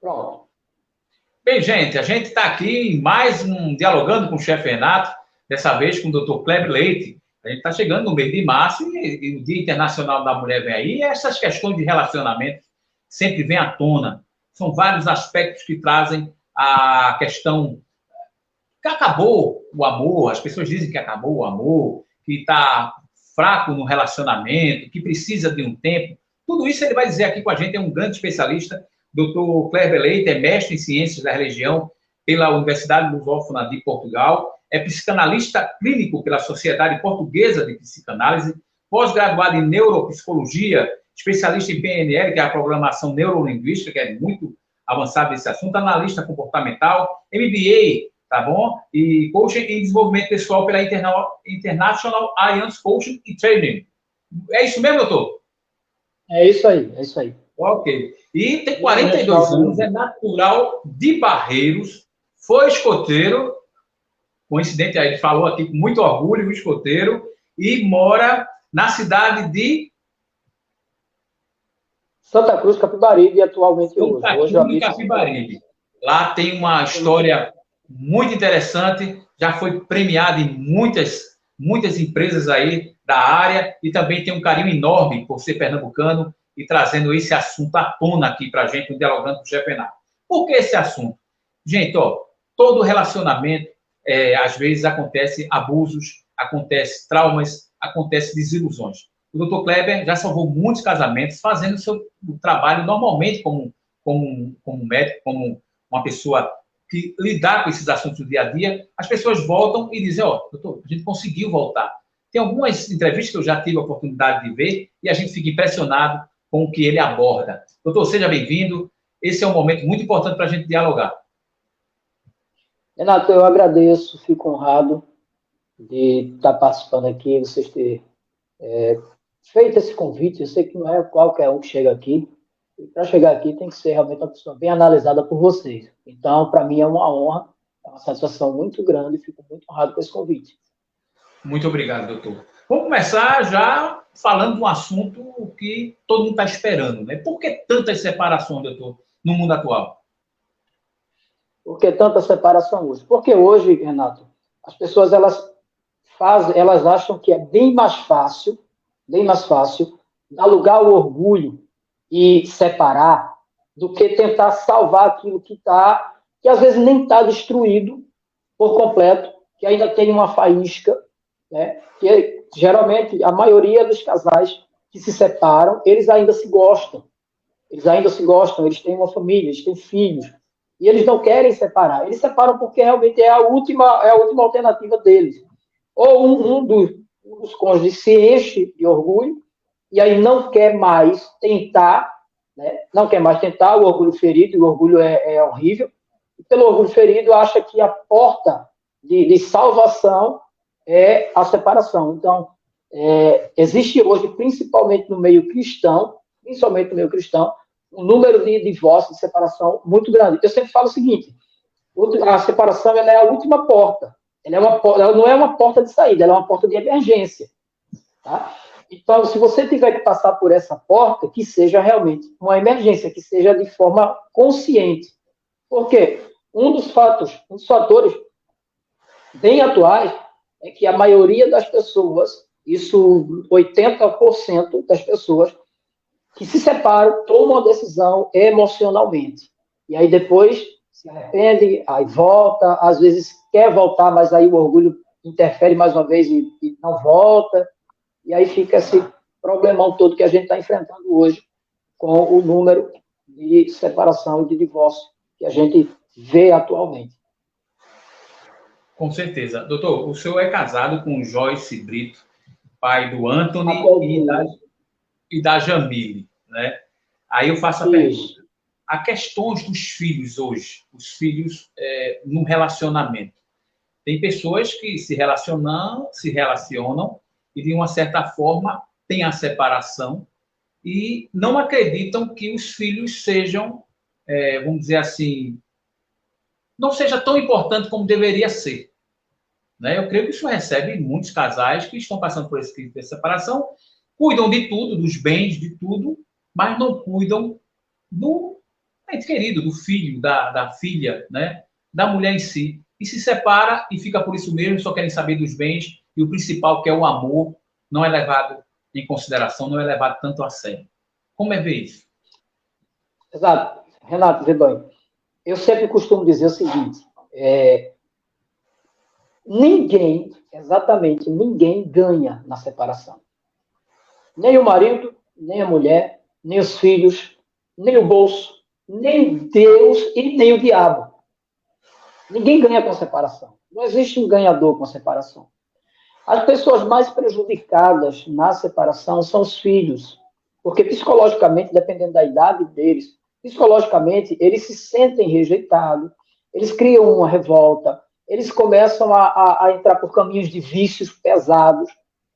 Pronto. Bem, gente, a gente está aqui em mais um Dialogando com o Chefe Renato, dessa vez com o Dr. Kleber Leite. A gente está chegando no mês de março e o Dia Internacional da Mulher vem aí, e essas questões de relacionamento sempre vêm à tona. São vários aspectos que trazem a questão que acabou o amor, as pessoas dizem que acabou o amor, que está fraco no relacionamento, que precisa de um tempo. Tudo isso ele vai dizer aqui com a gente, é um grande especialista. Dr. Kleber Leite é mestre em Ciências da Religião pela Universidade Lusófona de Portugal, é psicanalista clínico pela Sociedade Portuguesa de Psicanálise, pós-graduado em Neuropsicologia, especialista em PNL, que é a programação neurolinguística, que é muito avançado nesse assunto, analista comportamental, MBA, tá bom? E coaching em desenvolvimento pessoal pela International Alliance Coaching e Training. É isso mesmo, doutor? É isso aí, é isso aí. Ok. E tem 42 anos, é natural de Barreiros, foi escoteiro, coincidente, ele falou aqui com muito orgulho, o escoteiro, e mora na cidade de Santa Cruz, Capibaribe, atualmente Santa hoje. Cruz de Capibaribe. Lá tem uma história muito interessante, já foi premiado em muitas empresas aí da área, e também tem um carinho enorme por ser pernambucano e trazendo esse assunto à tona aqui para a gente, no Dialogando com o Chefe Renato. Por que esse assunto? Gente, ó, todo relacionamento, às vezes acontece abusos, acontece traumas, acontece desilusões. O Dr. Kleber já salvou muitos casamentos fazendo o seu trabalho normalmente como médico, como uma pessoa que lidar com esses assuntos do dia a dia. As pessoas voltam e dizem, ó, doutor, a gente conseguiu voltar. Tem algumas entrevistas que eu já tive a oportunidade de ver e a gente fica impressionado com o que ele aborda. Doutor, seja bem-vindo. Esse é um momento muito importante para a gente dialogar. Renato, eu agradeço, fico honrado de estar participando aqui, vocês terem feito esse convite. Eu sei que não é qualquer um que chega aqui, e para chegar aqui tem que ser realmente uma pessoa bem analisada por vocês. Então, para mim é uma honra, é uma satisfação muito grande, fico muito honrado com esse convite. Muito obrigado, doutor. Vamos começar já falando de um assunto que todo mundo está esperando, né? Por que tantas separações, doutor, no mundo atual? Por que tanta separação hoje? Porque hoje, Renato, as pessoas elas acham que é bem mais fácil dar lugar ao orgulho e separar do que tentar salvar aquilo que às vezes nem está destruído por completo, que ainda tem uma faísca, né? Que geralmente a maioria dos casais que se separam, eles ainda se gostam, eles têm uma família, eles têm filhos, e eles não querem separar. Eles separam porque realmente é a última alternativa deles. Ou um dos cônjuges se enche de orgulho e aí não quer mais tentar, né? Não quer mais tentar, o orgulho ferido, e o orgulho é horrível, e pelo orgulho ferido acha que a porta de salvação é a separação. Então, existe hoje, principalmente no meio cristão, um número de divórcios, de separação muito grande. Eu sempre falo o seguinte, a separação ela é a última porta. Ela não é uma porta de saída, ela é uma porta de emergência. Tá? Então, se você tiver que passar por essa porta, que seja realmente uma emergência, que seja de forma consciente. Por quê? Um dos fatores bem atuais é que a maioria das pessoas, 80% das pessoas que se separam, tomam a decisão emocionalmente. E aí depois se arrepende, aí volta, às vezes quer voltar, mas aí o orgulho interfere mais uma vez e não volta. E aí fica esse problemão todo que a gente está enfrentando hoje com o número de separação e de divórcio que a gente vê atualmente. Com certeza. Doutor, o senhor é casado com Joyce Brito, pai do Anthony e da Jamile, né? Aí eu faço a pergunta. Há questões dos filhos hoje, os filhos no relacionamento. Tem pessoas que se relacionam e, de uma certa forma, têm a separação e não acreditam que os filhos sejam, vamos dizer assim, não seja tão importante como deveria ser. Né? Eu creio que isso recebe muitos casais que estão passando por esse tipo de separação, cuidam de tudo, dos bens, de tudo, mas não cuidam ente querido, do filho, da filha, né? Da mulher em si. E se separa e fica por isso mesmo, só querem saber dos bens, e o principal, que é o amor, não é levado em consideração, não é levado tanto a sério. Como é ver isso? Exato. Renato, vê bem. Eu sempre costumo dizer o seguinte, ninguém, exatamente ninguém ganha na separação. Nem o marido, nem a mulher, nem os filhos, nem o bolso, nem Deus e nem o diabo. Ninguém ganha com a separação. Não existe um ganhador com a separação. As pessoas mais prejudicadas na separação são os filhos, porque psicologicamente, dependendo da idade deles, psicologicamente, eles se sentem rejeitados, eles criam uma revolta, eles começam a entrar por caminhos de vícios pesados,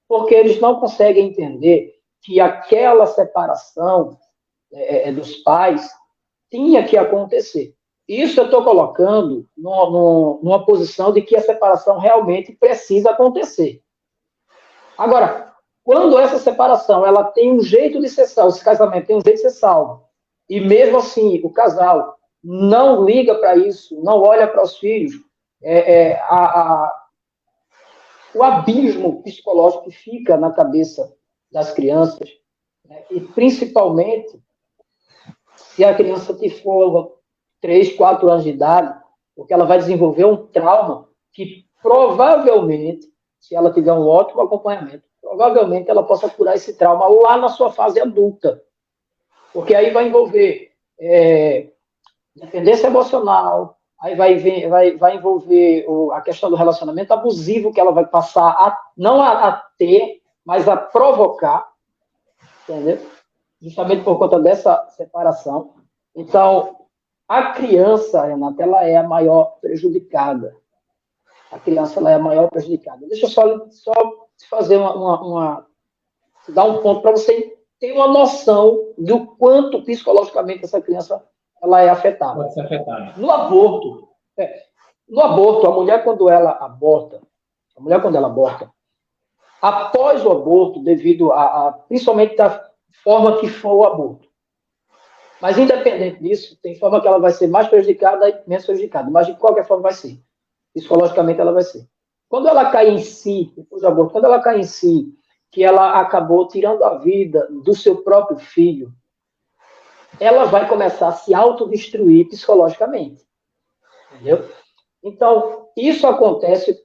porque eles não conseguem entender que aquela separação dos pais tinha que acontecer. Isso eu estou colocando numa posição de que a separação realmente precisa acontecer. Agora, quando essa separação ela tem um jeito de ser salvo, esse casamento tem um jeito de ser salvo, e mesmo assim o casal não liga para isso, não olha para os filhos, o abismo psicológico que fica na cabeça das crianças, né? E principalmente se a criança for 3, 4 anos de idade, porque ela vai desenvolver um trauma que provavelmente, se ela tiver um ótimo acompanhamento, provavelmente ela possa curar esse trauma lá na sua fase adulta. Porque aí vai envolver dependência emocional, aí vai envolver a questão do relacionamento abusivo que ela vai passar não a ter, mas a provocar, entendeu? Justamente por conta dessa separação. Então, a criança, Renata, ela é a maior prejudicada. A criança ela é a maior prejudicada. Deixa eu só fazer dar um ponto para você ter uma noção do quanto psicologicamente essa criança ela é afetada. Pode ser afetada. No aborto, a mulher quando ela aborta, após o aborto, devido principalmente da forma que for o aborto, mas independente disso, tem forma que ela vai ser mais prejudicada e menos prejudicada, mas de qualquer forma vai ser. Psicologicamente ela vai ser. Quando ela cai em si, depois do aborto, quando ela cai em si, que ela acabou tirando a vida do seu próprio filho, ela vai começar a se autodestruir psicologicamente. Entendeu? Então, isso acontece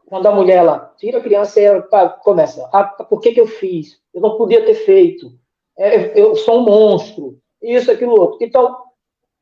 quando a mulher ela tira a criança e ela começa, por que eu fiz? Eu não podia ter feito. Eu sou um monstro. Isso, aquilo, outro. Então,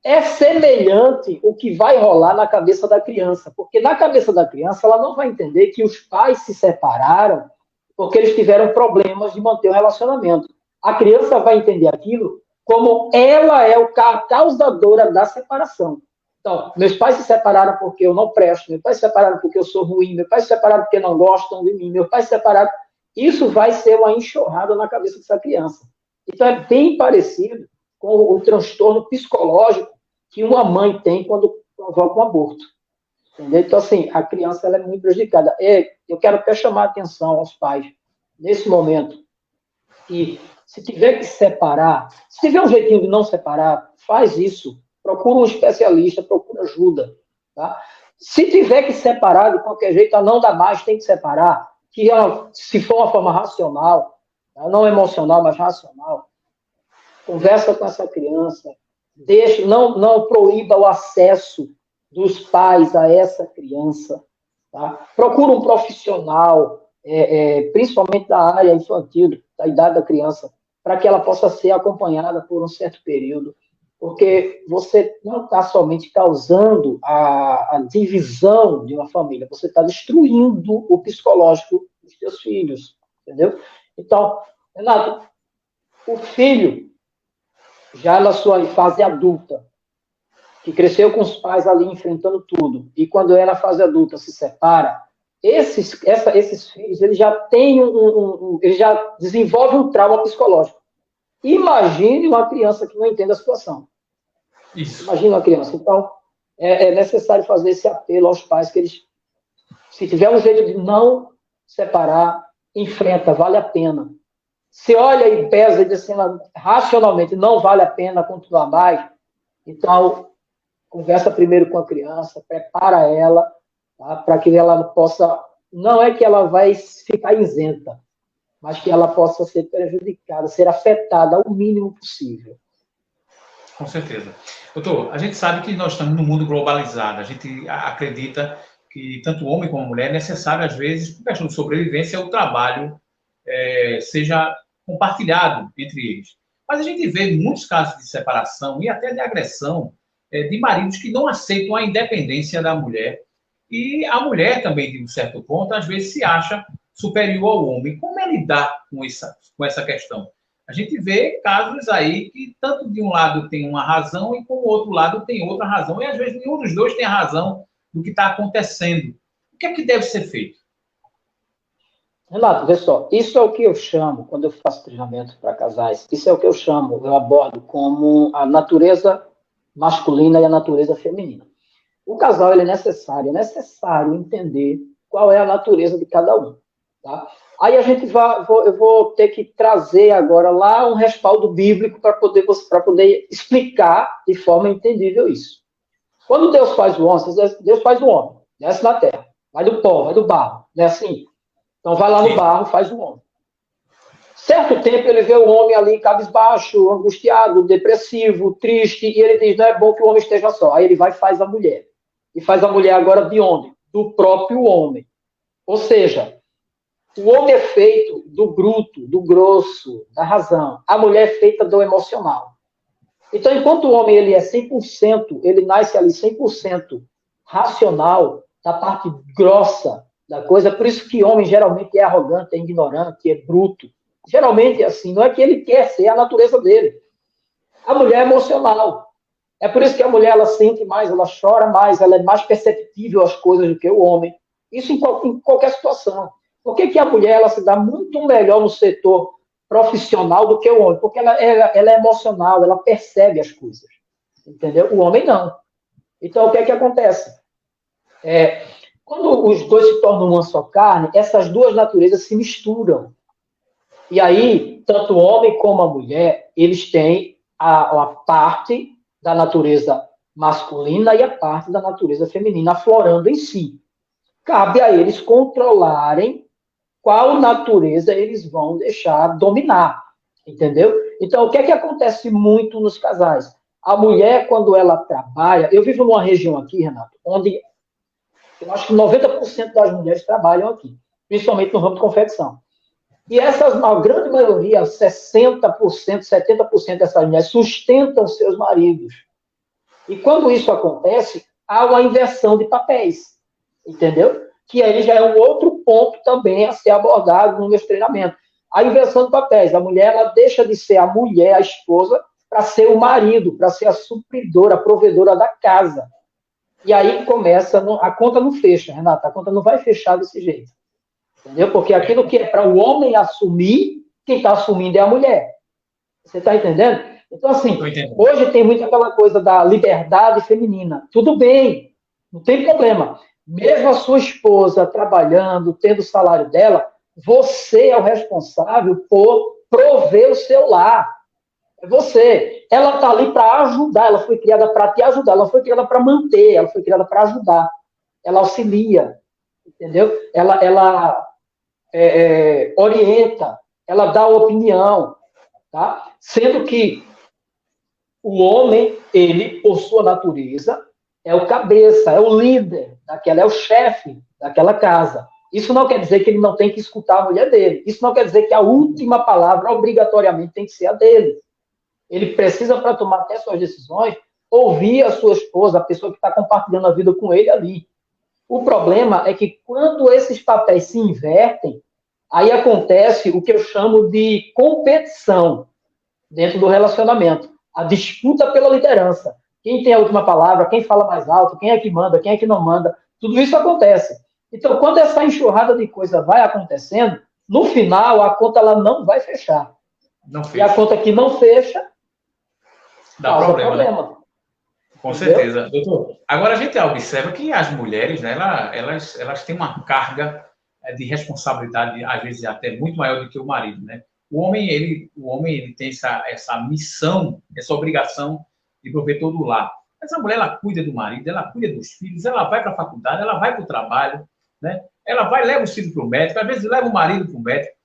é semelhante o que vai rolar na cabeça da criança, porque na cabeça da criança ela não vai entender que os pais se separaram porque eles tiveram problemas de manter o relacionamento. A criança vai entender aquilo como ela é a causadora da separação. Então, meus pais se separaram porque eu não presto, meus pais se separaram porque eu sou ruim, meus pais se separaram porque não gostam de mim, meus pais se separaram. Isso vai ser uma enxurrada na cabeça dessa criança. Então, é bem parecido com o transtorno psicológico que uma mãe tem quando provoca um aborto. Entendeu? Então, assim, a criança ela é muito prejudicada. Eu quero até chamar a atenção aos pais, nesse momento, que se tiver que separar, se tiver um jeitinho de não separar, faz isso. Procura um especialista, procura ajuda. Tá? Se tiver que separar de qualquer jeito, não dá mais, tem que separar, que se for uma forma racional, tá? Não emocional, mas racional, conversa com essa criança, não proíba o acesso dos pais a essa criança. Tá? Procura um profissional, principalmente da área infantil, da idade da criança, para que ela possa ser acompanhada por um certo período, porque você não está somente causando a divisão de uma família, você está destruindo o psicológico dos seus filhos, entendeu? Então, Renato, o filho, já na sua fase adulta, que cresceu com os pais ali enfrentando tudo, e quando é na fase adulta se separa, esses filhos, eles já têm eles já desenvolvem um trauma psicológico. Imagine uma criança que não entende a situação. Isso. Imagine uma criança. Então, é necessário fazer esse apelo aos pais, que eles, se tiver um jeito de não separar, enfrenta, vale a pena. Se olha e pesa e diz assim, racionalmente, não vale a pena continuar mais, Então, conversa primeiro com a criança, prepara ela, tá? Para que ela possa, não é que ela vai ficar isenta, mas que ela possa ser prejudicada, ser afetada ao mínimo possível. Com certeza. Doutor, a gente sabe que nós estamos num mundo globalizado, a gente acredita que tanto o homem como a mulher é necessário, às vezes, por questão de sobrevivência, o trabalho seja compartilhado entre eles. Mas a gente vê muitos casos de separação e até de agressão de maridos que não aceitam a independência da mulher. E a mulher também, de um certo ponto, às vezes se acha superior ao homem. Como é lidar com essa questão? A gente vê casos aí que tanto de um lado tem uma razão e com o outro lado tem outra razão. E às vezes nenhum dos dois tem a razão do que está acontecendo. O que é que deve ser feito? Renato, vê só, isso é o que eu chamo, quando eu faço treinamento para casais, isso é o que eu chamo, eu abordo como a natureza masculina e a natureza feminina. O casal ele é necessário entender qual é a natureza de cada um. Tá? Aí a gente eu vou ter que trazer agora lá um respaldo bíblico para poder explicar de forma entendível isso. Quando Deus faz o homem, Deus faz o homem, desce na terra, vai do pó, vai do barro, não é assim? Então vai lá no barro, faz o homem. Certo tempo ele vê o homem ali cabisbaixo, angustiado, depressivo, triste, e ele diz, não é bom que o homem esteja só. Aí ele vai e faz a mulher. E faz a mulher agora de onde? Do próprio homem. Ou seja, o homem é feito do bruto, do grosso, da razão. A mulher é feita do emocional. Então, enquanto o homem ele é 100%, ele nasce ali 100% racional, da parte grossa da coisa, por isso que homem geralmente é arrogante, é ignorante, é bruto. Geralmente é assim, não é que ele quer ser, é a natureza dele. A mulher é emocional. É por isso que a mulher ela sente mais, ela chora mais, ela é mais perceptível às coisas do que o homem. Isso em qualquer situação. Por que a mulher ela se dá muito melhor no setor profissional do que o homem? Porque ela é emocional, ela percebe as coisas. Entendeu? O homem não. Então, o que acontece? Quando os dois se tornam uma só carne, essas duas naturezas se misturam. E aí, tanto o homem como a mulher, eles têm a parte da natureza masculina e a parte da natureza feminina aflorando em si. Cabe a eles controlarem qual natureza eles vão deixar dominar, entendeu? Então, o que acontece muito nos casais? A mulher, quando ela trabalha... Eu vivo numa região aqui, Renato, onde eu acho que 90% das mulheres trabalham aqui, principalmente no ramo de confecção. E a grande maioria, 60%, 70% dessas mulheres sustentam seus maridos. E quando isso acontece, há uma inversão de papéis, entendeu? Que aí já é um outro ponto também a ser abordado no meu treinamento. A inversão de papéis. A mulher ela deixa de ser a mulher, a esposa, para ser o marido, para ser a supridora, a provedora da casa. E aí começa, a conta não fecha, Renata, a conta não vai fechar desse jeito. Entendeu? Porque aquilo que é para o homem assumir, quem está assumindo é a mulher. Você está entendendo? Então, assim, hoje tem muito aquela coisa da liberdade feminina. Tudo bem, não tem problema. Mesmo a sua esposa trabalhando, tendo o salário dela, você é o responsável por prover o seu lar. É você. Ela está ali para ajudar, ela foi criada para te ajudar, ela foi criada para manter, ela foi criada para ajudar. Ela auxilia, entendeu? Ela orienta, ela dá opinião, tá? Sendo que o homem, ele, por sua natureza, é o cabeça, é o líder daquela, é o chefe daquela casa. Isso não quer dizer que ele não tem que escutar a mulher dele. Isso não quer dizer que a última palavra obrigatoriamente tem que ser a dele. Ele precisa, para tomar até suas decisões, ouvir a sua esposa, a pessoa que está compartilhando a vida com ele ali. O problema é que quando esses papéis se invertem, aí acontece o que eu chamo de competição dentro do relacionamento. A disputa pela liderança. Quem tem a última palavra, quem fala mais alto, quem é que manda, quem é que não manda. Tudo isso acontece. Então, quando essa enxurrada de coisa vai acontecendo, no final, a conta ela não vai fechar. Não fecha. E a conta que não fecha, dá problema. Né? Com certeza. Doutor, agora a gente observa que as mulheres, né, elas têm uma carga de responsabilidade, às vezes até muito maior do que o marido, né? O homem ele tem essa missão, essa obrigação e prover todo o lar. Mas a mulher, ela cuida do marido, ela cuida dos filhos, ela vai para a faculdade, ela vai para o trabalho, né? Ela vai, leva os filhos para o médico, às vezes leva o marido para o médico.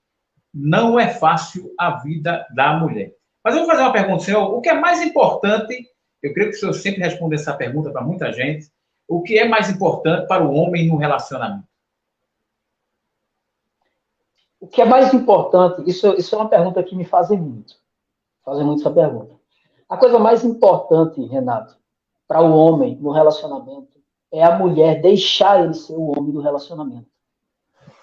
Não é fácil a vida da mulher. Mas eu vou fazer uma pergunta, senhor. O que é mais importante, eu creio que o senhor sempre responde essa pergunta para muita gente, o que é mais importante para o homem no relacionamento? O que é mais importante, isso é uma pergunta que me fazem muito. Fazem muito essa pergunta. A coisa mais importante, Renato, para o homem no relacionamento é a mulher deixar ele ser o homem do relacionamento.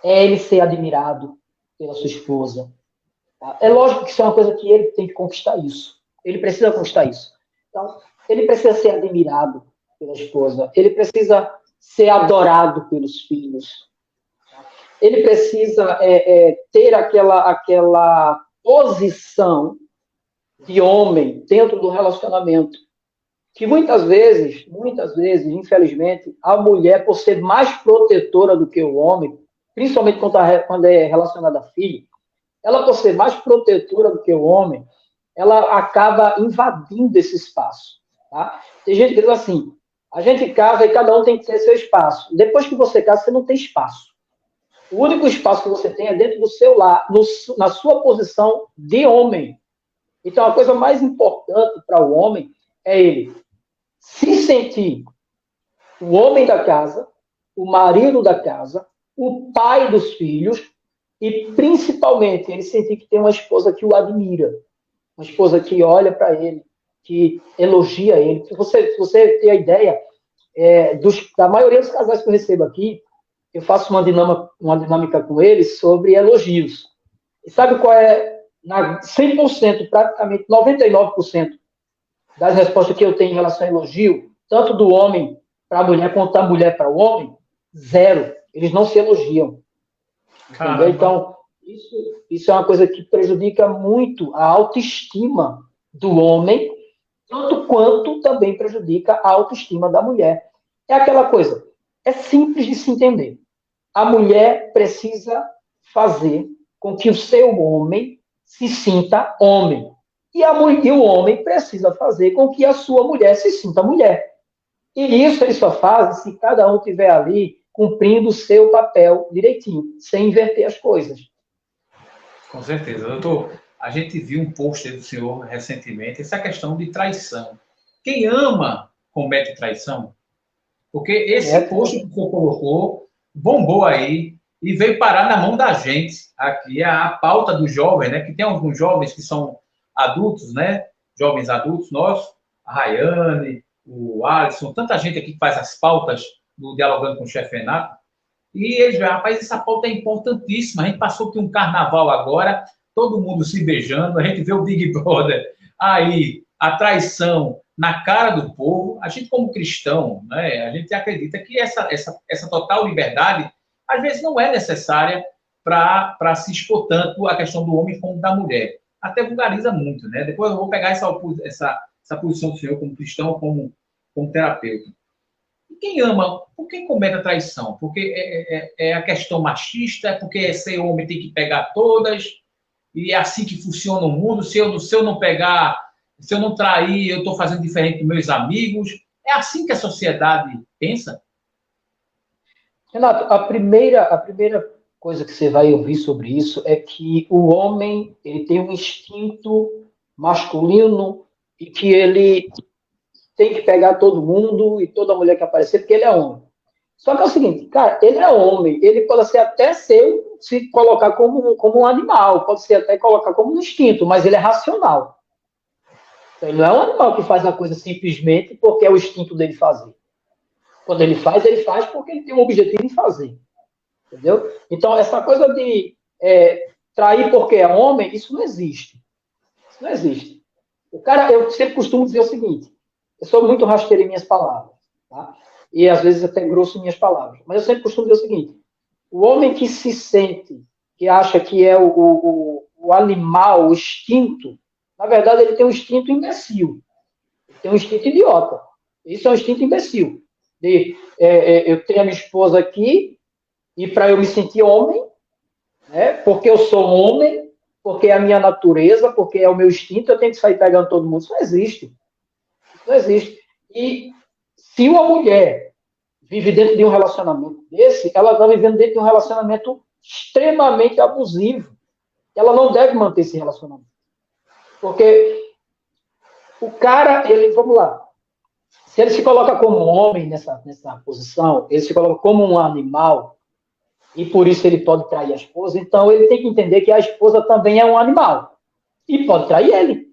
É ele ser admirado pela sua esposa. Tá? É lógico que isso é uma coisa que ele tem que conquistar isso. Ele precisa conquistar isso. Então, ele precisa ser admirado pela esposa. Ele precisa ser adorado pelos filhos. Ele precisa ter aquela posição de homem dentro do relacionamento. Que muitas vezes, infelizmente, a mulher, por ser mais protetora do que o homem, principalmente quando é relacionada a filho, ela, por ser mais protetora do que o homem, ela acaba invadindo esse espaço. Tá? Tem gente que diz assim, a gente casa e cada um tem que ter seu espaço. Depois que você casa, você não tem espaço. O único espaço que você tem é dentro do seu lar, na sua posição de homem. Então, a coisa mais importante para o homem é ele se sentir o homem da casa, o marido da casa, o pai dos filhos e, principalmente, ele sentir que tem uma esposa que o admira, uma esposa que olha para ele, que elogia ele. Se você tem a ideia, da maioria dos casais que eu recebo aqui, eu faço uma dinâmica com eles sobre elogios. E sabe qual é? 100%, praticamente 99% das respostas que eu tenho em relação a elogio, tanto do homem para a mulher quanto da mulher para o homem, zero. Eles não se elogiam. Entendeu? Então, isso é uma coisa que prejudica muito a autoestima do homem, tanto quanto também prejudica a autoestima da mulher. É aquela coisa, é simples de se entender. A mulher precisa fazer com que o seu homem se sinta homem. E o homem precisa fazer com que a sua mulher se sinta mulher. E isso eles só fazem se cada um estiver ali cumprindo o seu papel direitinho, sem inverter as coisas. Com certeza. Doutor, a gente viu um post do senhor recentemente, essa questão de traição. Quem ama comete traição? Porque esse post que o senhor colocou bombou aí e veio parar na mão da gente. Aqui a pauta dos jovens, né? Que tem alguns jovens que são adultos, né? Jovens adultos, nós, a Rayane, o Alisson, tanta gente aqui que faz as pautas do Dialogando com o Chefe Renato. E eles veem, rapaz, essa pauta é importantíssima. A gente passou aqui um carnaval agora, todo mundo se beijando, a gente vê o Big Brother aí, a traição na cara do povo. A gente, como cristão, né, a gente acredita que essa total liberdade, às vezes, não é necessária para se expor tanto a questão do homem como da mulher. Até vulgariza muito, né? Depois eu vou pegar essa posição do senhor como cristão, como terapeuta. E quem ama, por que comete a traição? Porque é a questão machista, é porque ser homem tem que pegar todas, e é assim que funciona o mundo. Se eu não pegar, se eu não trair, eu estou fazendo diferente dos meus amigos. É assim que a sociedade pensa? Renato, a primeira coisa que você vai ouvir sobre isso é que o homem ele tem um instinto masculino e que ele tem que pegar todo mundo e toda mulher que aparecer, porque ele é homem. Só que é o seguinte, cara, ele é homem, ele pode até se colocar como um animal, pode ser até colocar como um instinto, mas ele é racional. Então, ele não é um animal que faz a coisa simplesmente porque é o instinto dele fazer. Quando ele faz porque ele tem um objetivo em fazer. Entendeu? Então, essa coisa de trair porque é homem, isso não existe. Isso não existe. O cara, eu sempre costumo dizer o seguinte, eu sou muito rasteiro em minhas palavras, tá? E às vezes até grosso em minhas palavras, mas eu sempre costumo dizer o seguinte, o homem que se sente, que acha que é o animal, o instinto, na verdade ele tem um instinto imbecil, ele tem um instinto idiota. Isso é um instinto imbecil. Eu tenho a minha esposa aqui, e para eu me sentir homem, né, porque eu sou homem, porque é a minha natureza, porque é o meu instinto, eu tenho que sair pegando todo mundo. Isso não existe. Isso Não existe. E se uma mulher vive dentro de um relacionamento desse, ela está vivendo dentro de um relacionamento extremamente abusivo. Ela não deve manter esse relacionamento. Porque o cara, vamos lá, se ele se coloca como um homem nessa posição, ele se coloca como um animal, e por isso ele pode trair a esposa, então ele tem que entender que a esposa também é um animal, e pode trair ele.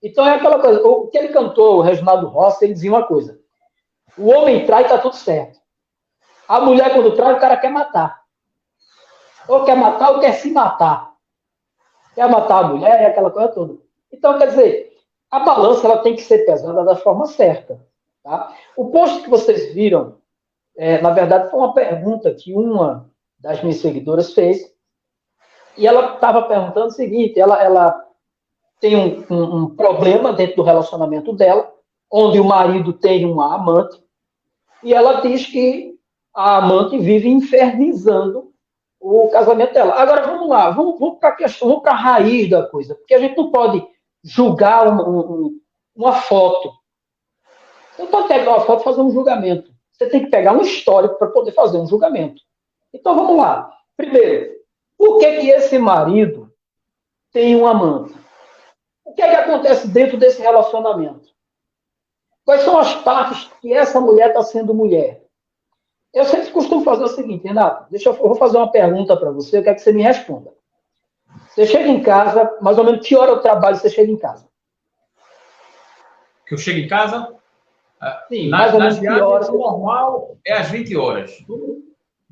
Então é aquela coisa, o que ele cantou, o Reginaldo Rossi, ele dizia uma coisa, o homem trai, está tudo certo. A mulher, quando trai, o cara quer matar. Ou quer matar, ou quer se matar. Quer matar a mulher, é aquela coisa toda. Então, quer dizer, a balança ela tem que ser pesada da forma certa. Tá? O post que vocês viram, na verdade, foi uma pergunta que uma das minhas seguidoras fez, e ela estava perguntando o seguinte, ela tem um problema dentro do relacionamento dela, onde o marido tem uma amante, e ela diz que a amante vive infernizando o casamento dela. Agora, vamos lá, vamos para a questão, vamos para a raiz da coisa, porque a gente não pode julgar uma foto. Você não pode pegar uma foto e fazer um julgamento. Você tem que pegar um histórico para poder fazer um julgamento. Então, vamos lá. Primeiro, por que esse marido tem um amante? O que acontece dentro desse relacionamento? Quais são as partes que essa mulher está sendo mulher? Eu sempre costumo fazer o seguinte, Renato, eu vou fazer uma pergunta para você, eu quero que você me responda. Você chega em casa, mais ou menos que hora do trabalho você chega em casa? Que eu chego em casa? Sim, mais ou menos que hora? Normal é às 20 horas.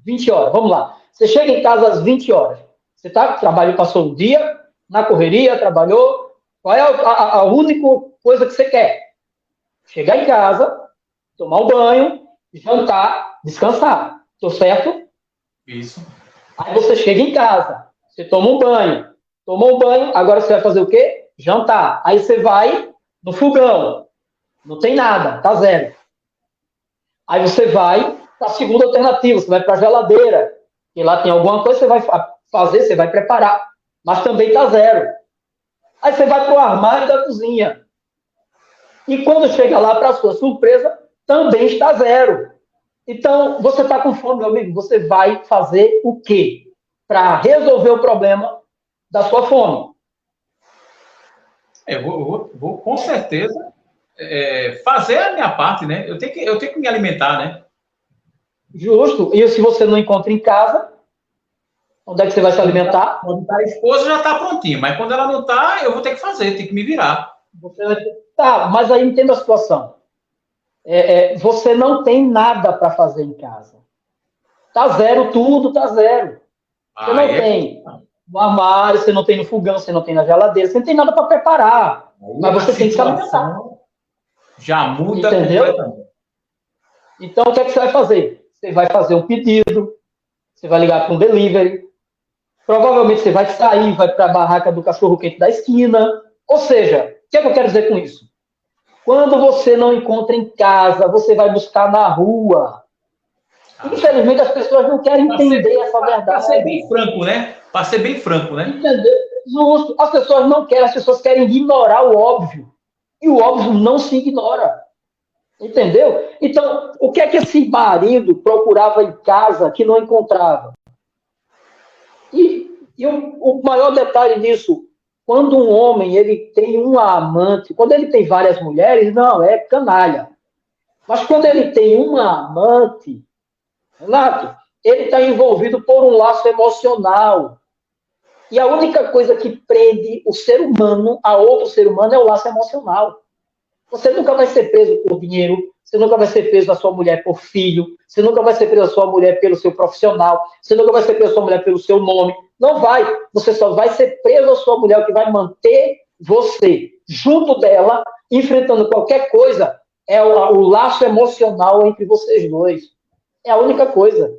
20 horas, vamos lá. Você chega em casa às 20 horas. Você trabalhou, passou um dia, na correria, trabalhou. Qual é a única coisa que você quer? Chegar em casa, tomar um banho, jantar, descansar. Estou certo? Isso. Aí você chega em casa, você toma um banho. Tomou um banho, agora você vai fazer o quê? Jantar. Aí você vai no fogão. Não tem nada, tá zero. Aí você vai para a segunda alternativa, você vai para a geladeira. E lá tem alguma coisa, você vai fazer, você vai preparar. Mas também tá zero. Aí você vai para o armário da cozinha. E quando chega lá, para sua surpresa, também está zero. Então, você está com fome, meu amigo, você vai fazer o quê? Para resolver o problema da sua fome. Eu vou com certeza fazer a minha parte, né? Eu tenho que me alimentar, né? Justo. E se você não encontra em casa, onde é que você vai se alimentar? Quando a esposa já está prontinha, mas quando ela não está, eu vou ter que fazer, tem que me virar. Tá, mas aí entenda a situação. Você não tem nada para fazer em casa. Tá zero tudo, tá zero. Você não tem no armário, você não tem no fogão, você não tem na geladeira, você não tem nada para preparar. Mas você tem que se alimentar. Já muda. Entendeu? Então, o que é que você vai fazer? Você vai fazer um pedido, você vai ligar para um delivery, provavelmente você vai sair, vai para a barraca do cachorro-quente da esquina. Ou seja, o que é que eu quero dizer com isso? Quando você não encontra em casa, você vai buscar na rua. Infelizmente, as pessoas não querem entender essa verdade. Para ser bem franco, né? Para ser bem franco, né? Entendeu? Justo. As pessoas não querem, as pessoas querem ignorar o óbvio. E o óbvio não se ignora. Entendeu? Então, o que é que esse marido procurava em casa que não encontrava? E o maior detalhe disso, quando um homem ele tem uma amante, quando ele tem várias mulheres, não, é canalha. Mas quando ele tem uma amante, Renato, ele está envolvido por um laço emocional. E a única coisa que prende o ser humano a outro ser humano é o laço emocional. Você nunca vai ser preso por dinheiro, você nunca vai ser preso da sua mulher por filho, você nunca vai ser preso da sua mulher pelo seu profissional, você nunca vai ser preso da sua mulher pelo seu nome. Não vai. Você só vai ser preso da sua mulher, o que vai manter você junto dela, enfrentando qualquer coisa, é o laço emocional entre vocês dois. É a única coisa.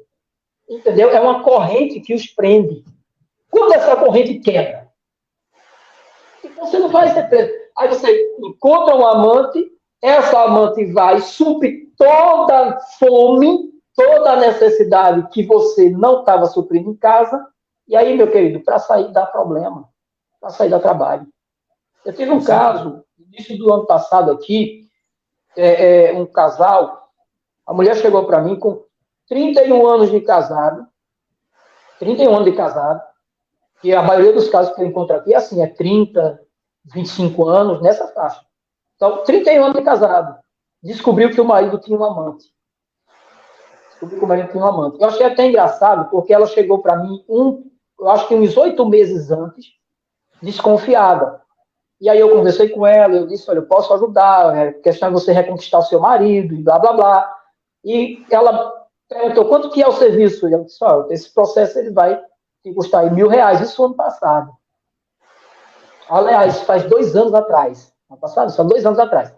Entendeu? É uma corrente que os prende. Quando essa corrente quebra, você não vai ser preso. Aí você encontra um amante, essa amante vai suprir toda a fome, toda a necessidade que você não estava suprindo em casa, e aí, meu querido, para sair dá problema, para sair dá trabalho. Eu tive um caso, no início do ano passado aqui, um casal, a mulher chegou para mim com 31 anos de casado, 31 anos de casado, que a maioria dos casos que eu encontro aqui é assim, é 30, 25 anos, nessa faixa. Então, 31 anos de casado, descobriu que o marido tinha um amante. Eu achei até engraçado, porque ela chegou para mim, eu acho que uns 8 meses antes, desconfiada. E aí eu conversei com ela, eu disse, olha, eu posso ajudar, a questão é você reconquistar o seu marido, e blá, blá, blá. E ela perguntou, quanto que é o serviço? E eu disse, olha, esse processo ele vai te custar aí R$1.000, isso ano passado. Aliás, faz 2 anos atrás. Ano passado, só 2 anos atrás.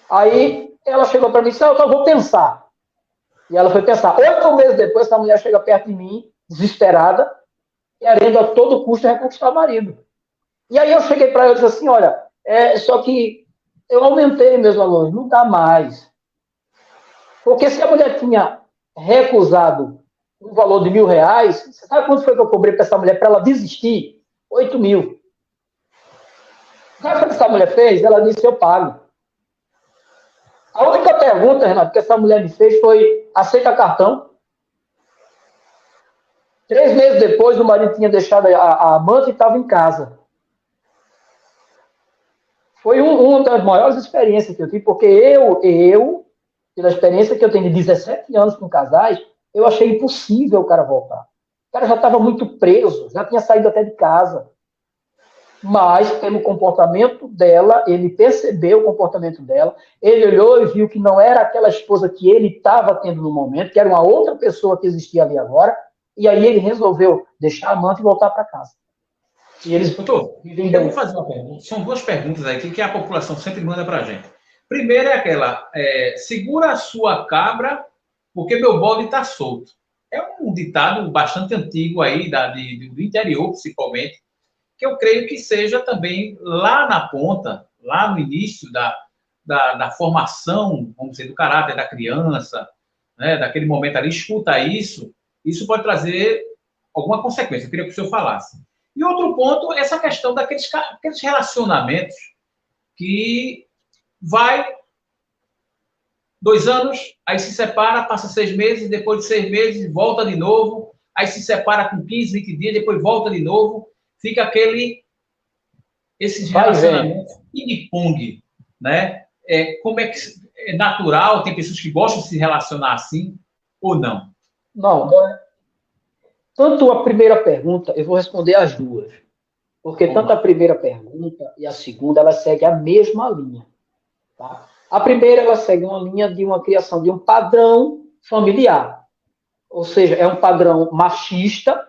Aí ela chegou para mim e disse, eu vou pensar. E ela foi pensar. 8 meses depois, essa mulher chega perto de mim, desesperada, querendo a todo custo reconquistar o marido. E aí eu cheguei para ela e disse assim, olha, só que eu aumentei meus valores, não dá mais. Porque se a mulher tinha recusado um valor de R$1.000, você sabe quanto foi que eu cobrei para essa mulher para ela desistir? 8 mil. Sabe o que essa mulher fez? Ela disse, eu pago. A única pergunta, Renato, que essa mulher me fez foi, aceita cartão? 3 meses depois, o marido tinha deixado a amante e estava em casa. Foi uma das maiores experiências que eu tive, porque eu, pela experiência que eu tenho de 17 anos com casais, eu achei impossível o cara voltar. O cara já estava muito preso, já tinha saído até de casa. Mas, pelo comportamento dela, ele percebeu o comportamento dela, ele olhou e viu que não era aquela esposa que ele estava tendo no momento, que era uma outra pessoa que existia ali agora, e aí ele resolveu deixar a amante e voltar para casa. E eles... Doutor, eu vou fazer uma pergunta. São 2 perguntas aqui que a população sempre manda para a gente. Primeiro é aquela, segura a sua cabra, porque meu bode está solto. É um ditado bastante antigo aí, do interior, principalmente, que eu creio que seja também lá na ponta, lá no início da formação, vamos dizer, do caráter da criança, né, daquele momento ali, escuta isso pode trazer alguma consequência. Eu queria que o senhor falasse. E outro ponto, essa questão daqueles relacionamentos que vai 2 anos, aí se separa, passa 6 meses, depois de 6 meses, volta de novo, aí se separa com 15, 20 dias, depois volta de novo, fica esses relacionamentos ping-pong, né? Como é que é natural, tem pessoas que gostam de se relacionar assim, ou não? Não. Tanto a primeira pergunta, eu vou responder as duas. Porque tanto a primeira pergunta e a segunda, elas seguem a mesma linha. Tá? A primeira, ela segue uma linha de uma criação de um padrão familiar. Ou seja, é um padrão machista,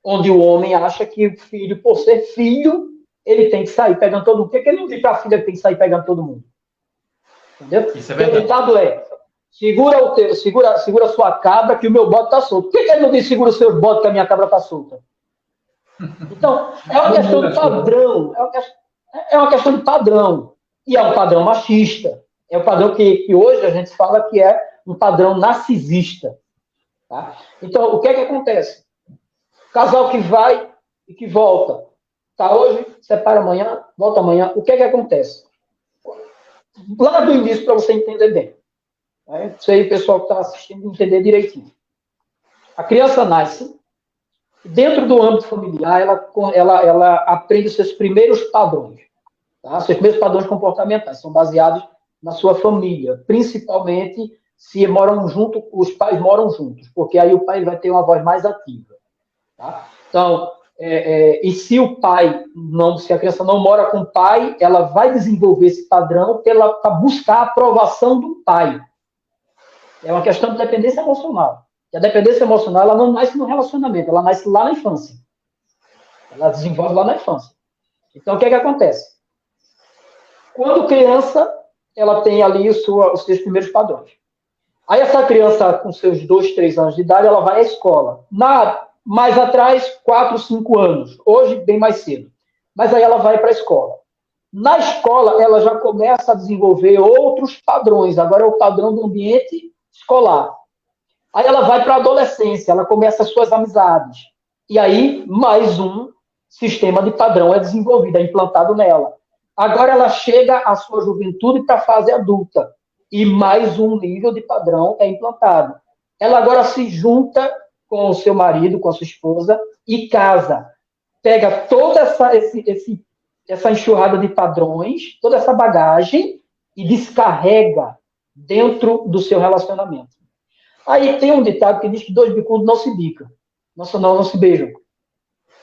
onde o homem acha que o filho, por ser filho, ele tem que sair pegando todo mundo. Por que ele não diz para a filha que tem que sair pegando todo mundo? Entendeu? Isso é verdade. O ditado é, segura a sua cabra que o meu bode está solto. Por que ele não diz segura os seus bodes que a minha cabra está solta? Então, é uma questão de padrão. É uma questão de padrão. E é um padrão machista. É um padrão que hoje a gente fala que é um padrão narcisista. Tá? Então, o que é que acontece? Casal que vai e que volta. Tá hoje, separa amanhã, volta amanhã. O que é que acontece? Lá do início, para você entender bem. Né? Isso aí, o pessoal que está assistindo, entender direitinho. A criança nasce, dentro do âmbito familiar, ela aprende os seus primeiros padrões. Tá? Seus primeiros padrões comportamentais são baseados na sua família, principalmente se moram juntos, os pais moram juntos, porque aí o pai vai ter uma voz mais ativa. Tá? Então, e se o pai, se a criança não mora com o pai, ela vai desenvolver esse padrão para buscar a aprovação do pai. É uma questão de dependência emocional. E a dependência emocional, ela não nasce no relacionamento, ela nasce lá na infância. Ela desenvolve lá na infância. Então, o que é que acontece? Quando criança, ela tem ali os seus primeiros padrões. Aí essa criança, com seus 2, 3 anos de idade, ela vai à escola. Mais atrás, 4, 5 anos. Hoje, bem mais cedo. Mas aí ela vai para a escola. Na escola, ela já começa a desenvolver outros padrões. Agora é o padrão do ambiente escolar. Aí ela vai para a adolescência, ela começa as suas amizades. E aí, mais um sistema de padrão é desenvolvido, é implantado nela. Agora ela chega à sua juventude para a fase adulta. E mais um nível de padrão é implantado. Ela agora se junta com o seu marido, com a sua esposa, e casa. Pega toda essa enxurrada de padrões, toda essa bagagem, e descarrega dentro do seu relacionamento. Aí tem um ditado que diz que dois bicudos não se bicam, não se beijam.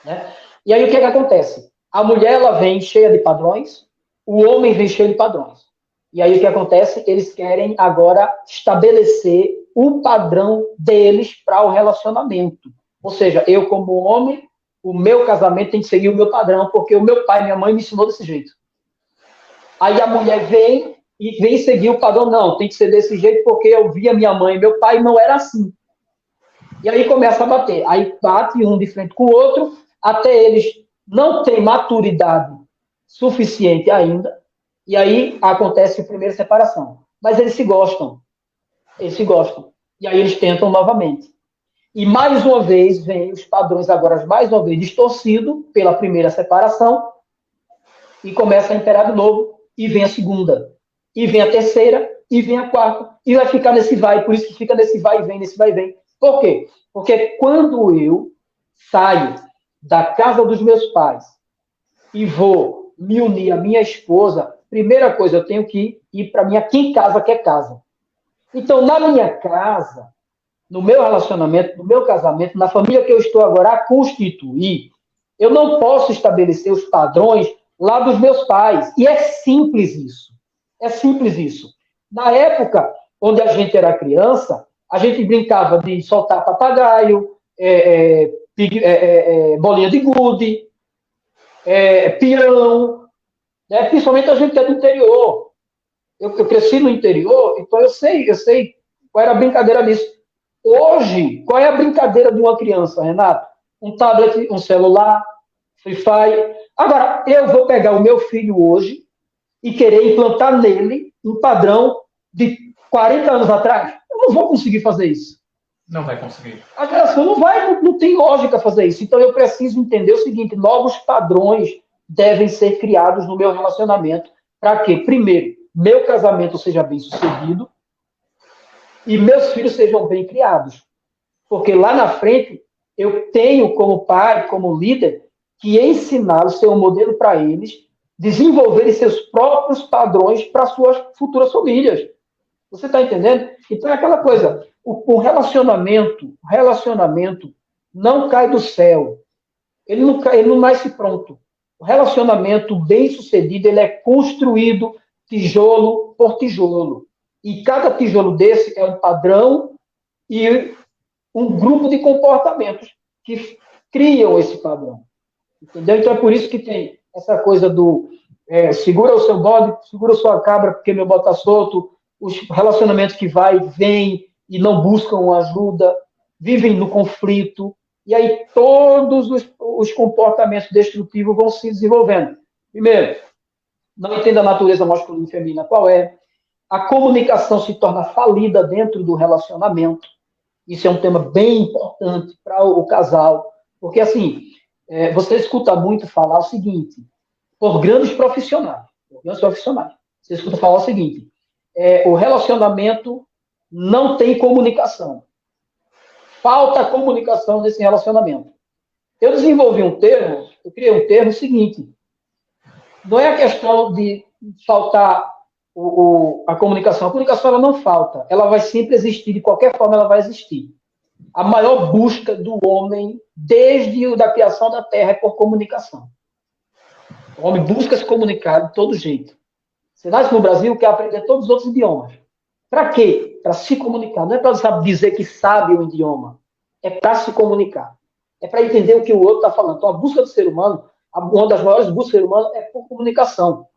Né? E aí o que acontece? A mulher ela vem cheia de padrões, o homem vem cheio de padrões. E aí o que acontece? Eles querem agora estabelecer o padrão deles para o relacionamento. Ou seja, eu como homem, o meu casamento tem que seguir o meu padrão, porque o meu pai e minha mãe me ensinou desse jeito. Aí a mulher vem e vem seguir o padrão. Não, tem que ser desse jeito, porque eu via minha mãe e meu pai não era assim. E aí começa a bater. Aí bate um de frente com o outro, até eles não têm maturidade suficiente ainda, e aí acontece a primeira separação. Mas eles se gostam. Eles se gostam. E aí eles tentam novamente. E mais uma vez vem os padrões agora, mais uma vez, distorcido pela primeira separação, e começa a imperar de novo, e vem a segunda, e vem a terceira, e vem a quarta, e vai ficar nesse vai, por isso que fica nesse vai e vem, nesse vai e vem. Por quê? Porque quando eu saio da casa dos meus pais e vou me unir à minha esposa, primeira coisa, eu tenho que ir para minha quem casa quer casa. Então, na minha casa, no meu relacionamento, no meu casamento, na família que eu estou agora a constituir, eu não posso estabelecer os padrões lá dos meus pais. E é simples isso. É simples isso. Na época onde a gente era criança, a gente brincava de soltar papagaio, bolinha de gude, peão, né? Principalmente a gente que é do interior. Eu cresci no interior, então eu sei qual era a brincadeira disso. Hoje, qual é a brincadeira de uma criança, Renato? Um tablet, um celular, Free Fire. Agora, eu vou pegar o meu filho hoje e querer implantar nele um padrão de 40 anos atrás. Eu não vou conseguir fazer isso. Não vai conseguir. A geração não tem lógica fazer isso. Então, eu preciso entender o seguinte, novos padrões devem ser criados no meu relacionamento. Para quê? Primeiro, meu casamento seja bem sucedido e meus filhos sejam bem criados. Porque lá na frente, eu tenho como pai, como líder, que ensiná-los, ser um modelo para eles, desenvolverem seus próprios padrões para suas futuras famílias. Você está entendendo? Então é aquela coisa, o relacionamento não cai do céu. Ele não nasce pronto. O relacionamento bem sucedido, ele é construído tijolo por tijolo. E cada tijolo desse é um padrão e um grupo de comportamentos que criam esse padrão. Entendeu? Então é por isso que tem essa coisa do segura o seu bode, segura a sua cabra, porque meu bode está solto, os relacionamentos que vai e vem e não buscam ajuda, vivem no conflito, e aí todos os comportamentos destrutivos vão se desenvolvendo. Primeiro, não entende a natureza masculina e feminina, qual é? A comunicação se torna falida dentro do relacionamento. Isso é um tema bem importante para o casal, porque assim, você escuta muito falar o seguinte, por grandes profissionais, você escuta falar o seguinte, o relacionamento não tem comunicação. Falta comunicação nesse relacionamento. Eu desenvolvi um termo, eu criei um termo seguinte, não é a questão de faltar a comunicação. A comunicação ela não falta, ela vai sempre existir, de qualquer forma ela vai existir. A maior busca do homem, desde a criação da Terra, é por comunicação. O homem busca se comunicar de todo jeito. Você nasce no Brasil, quer aprender todos os outros idiomas. Para quê? Para se comunicar. Não é para dizer que sabe o idioma. É para se comunicar. É para entender o que o outro está falando. Então, a busca do ser humano, uma das maiores buscas do ser humano é por comunicação.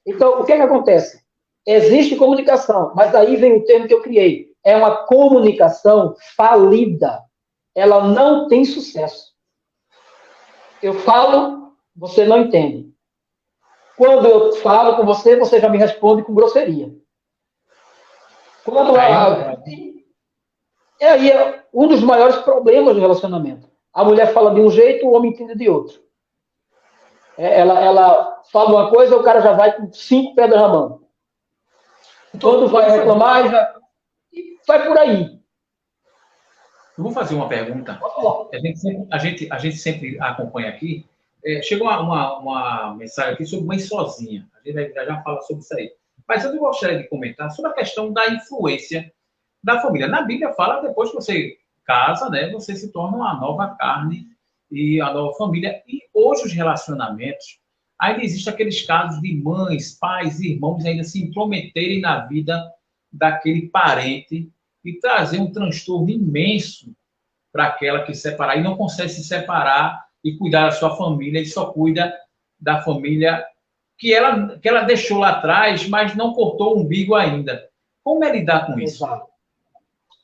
Então, o que acontece? Existe comunicação, mas daí vem o termo que eu criei. É uma comunicação falida. Ela não tem sucesso. Eu falo, você não entende. Quando eu falo com você, você já me responde com grosseria. Quando aí é um dos maiores problemas do relacionamento. A mulher fala de um jeito, o homem entende de outro. Ela fala uma coisa, o cara já vai com 5 pedras na mão. Quando vai reclamar, e vai por aí. Eu vou fazer uma pergunta. A gente sempre acompanha aqui. Chegou uma mensagem aqui sobre mãe sozinha. A gente já fala sobre isso aí. Mas eu gostaria de comentar sobre a questão da influência da família. Na Bíblia fala, depois que você casa, né, você se torna uma nova carne e a nova família. E hoje os relacionamentos, ainda existem aqueles casos de mães, pais, irmãos ainda se intrometerem na vida daquele parente e trazer um transtorno imenso para aquela que separar e não consegue se separar e cuidar da sua família e só cuida da família que ela deixou lá atrás, mas não cortou o umbigo ainda. Como é lidar com isso? Exato.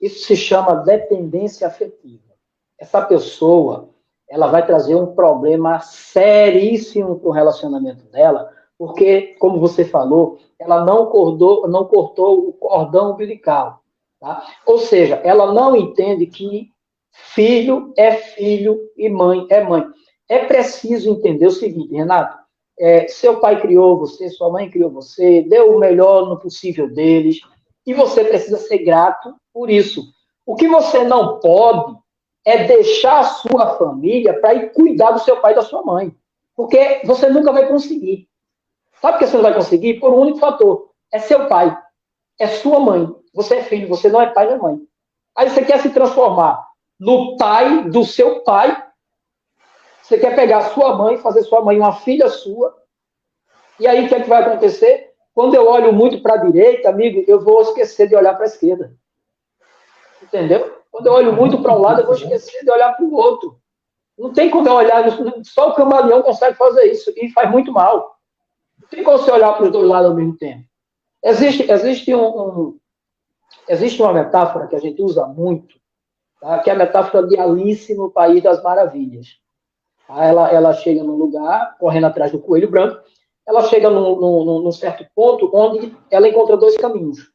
Isso se chama dependência afetiva. Essa pessoa, ela vai trazer um problema seríssimo para o relacionamento dela, porque, como você falou, ela não cortou o cordão umbilical. Tá? Ou seja, ela não entende que filho é filho e mãe é mãe. É preciso entender o seguinte, Renato, seu pai criou você, sua mãe criou você, deu o melhor no possível deles, e você precisa ser grato por isso. O que você não pode é deixar a sua família para ir cuidar do seu pai e da sua mãe, porque você nunca vai conseguir. Sabe por que você não vai conseguir? Por um único fator, é seu pai, é sua mãe, você é filho, você não é pai nem mãe. Aí você quer se transformar no pai do seu pai, você quer pegar a sua mãe, fazer sua mãe uma filha sua, e aí o que é que vai acontecer? Quando eu olho muito para a direita, amigo, eu vou esquecer de olhar para a esquerda. Entendeu? Quando eu olho muito para o lado, eu vou esquecer de olhar para o outro. Não tem como eu olhar, só o camaleão consegue fazer isso, e faz muito mal. Não tem como você olhar para os dois lados ao mesmo tempo. Existe uma metáfora que a gente usa muito, tá? Que é a metáfora de Alice no País das Maravilhas. Ela chega num lugar, correndo atrás do coelho branco, ela chega num certo ponto onde ela encontra 2 caminhos.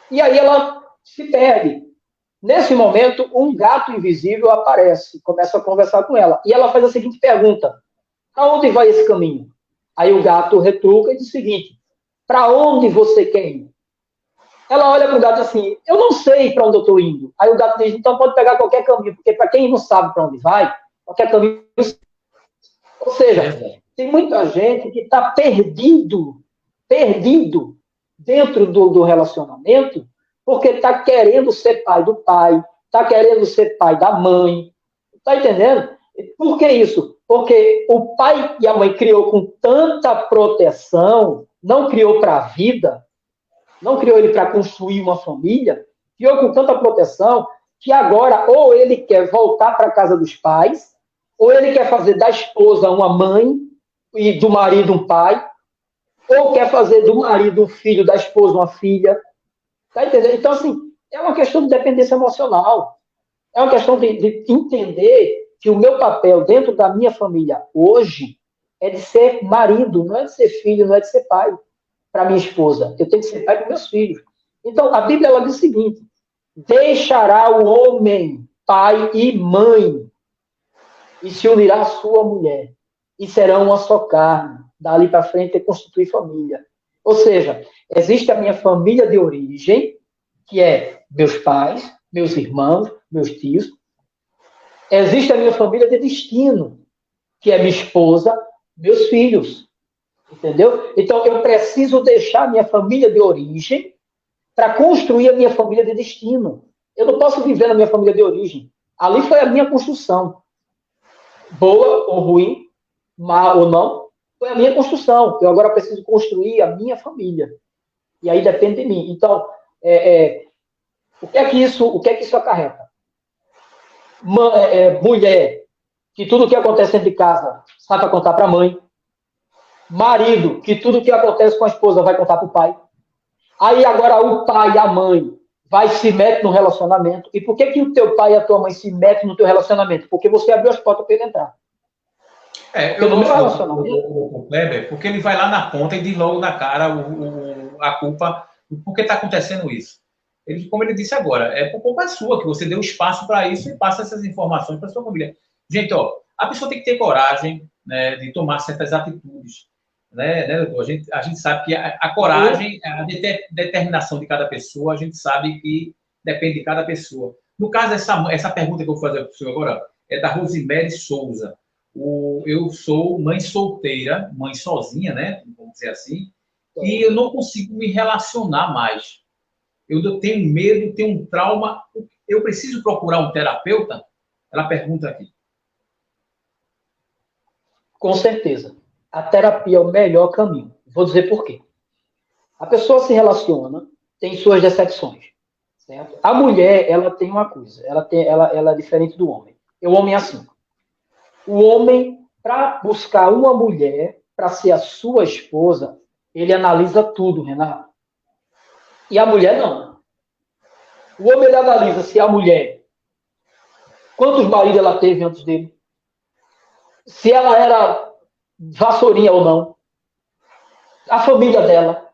E aí ela se perde. Nesse momento, um gato invisível aparece, começa a conversar com ela. E ela faz a seguinte pergunta: para onde vai esse caminho? Aí o gato retruca e diz o seguinte: para onde você quer ir? Ela olha para o gato assim: eu não sei para onde eu estou indo. Aí o gato diz: então pode pegar qualquer caminho, porque para quem não sabe para onde vai, qualquer caminho. Ou seja, tem muita gente que está perdido dentro do relacionamento, porque está querendo ser pai do pai, está querendo ser pai da mãe. Está entendendo? Por que isso? Porque o pai e a mãe criou com tanta proteção, não criou para a vida, não criou ele para construir uma família, criou com tanta proteção, que agora ou ele quer voltar para a casa dos pais, ou ele quer fazer da esposa uma mãe e do marido um pai, ou quer fazer do marido um filho, da esposa uma filha. Tá entendendo? Então, assim, é uma questão de dependência emocional. É uma questão de entender que o meu papel dentro da minha família hoje é de ser marido, não é de ser filho, não é de ser pai para minha esposa. Eu tenho que ser pai para meus filhos. Então, a Bíblia ela diz o seguinte: deixará o homem pai e mãe e se unirá à sua mulher e serão uma só carne. Dali para frente é constituir família. Ou seja, existe a minha família de origem, que é meus pais, meus irmãos, meus tios. Existe a minha família de destino, que é minha esposa, meus filhos. Entendeu? Então, eu preciso deixar a minha família de origem para construir a minha família de destino. Eu não posso viver na minha família de origem. Ali foi a minha construção. Boa ou ruim, má ou não, foi a minha construção. Eu agora preciso construir a minha família. E aí depende de mim. Então, o que é que isso acarreta? Mulher, que tudo que acontece dentro de casa sabe para contar para a mãe. Marido, que tudo que acontece com a esposa vai contar para o pai. Aí agora o pai e a mãe vai se meter no relacionamento. E por que o teu pai e a tua mãe se metem no teu relacionamento? Porque você abriu as portas para ele entrar. Eu não gosto do Kleber, porque ele vai lá na ponta e diz logo na cara a culpa por que está acontecendo isso. Como ele disse agora, é por culpa sua que você deu espaço para isso e passa essas informações para sua família. Gente, a pessoa tem que ter coragem né, de tomar certas atitudes. Né, doutor? A gente sabe que a coragem, a determinação de cada pessoa, a gente sabe que depende de cada pessoa. No caso, essa pergunta que eu vou fazer para o senhor agora é da Rosimere Souza. Eu sou mãe solteira, mãe sozinha, né? Vamos dizer assim, e eu não consigo me relacionar mais. Eu tenho medo, tenho um trauma. Eu preciso procurar um terapeuta? Ela pergunta aqui. Com certeza. A terapia é o melhor caminho. Vou dizer por quê. A pessoa se relaciona, tem suas decepções. Certo? A mulher, ela tem uma coisa. Ela é diferente do homem. O homem é assim. O homem, para buscar uma mulher, para ser a sua esposa, ele analisa tudo, Renato. E a mulher não. O homem ele analisa se a mulher, quantos maridos ela teve antes dele, se ela era vassourinha ou não, a família dela,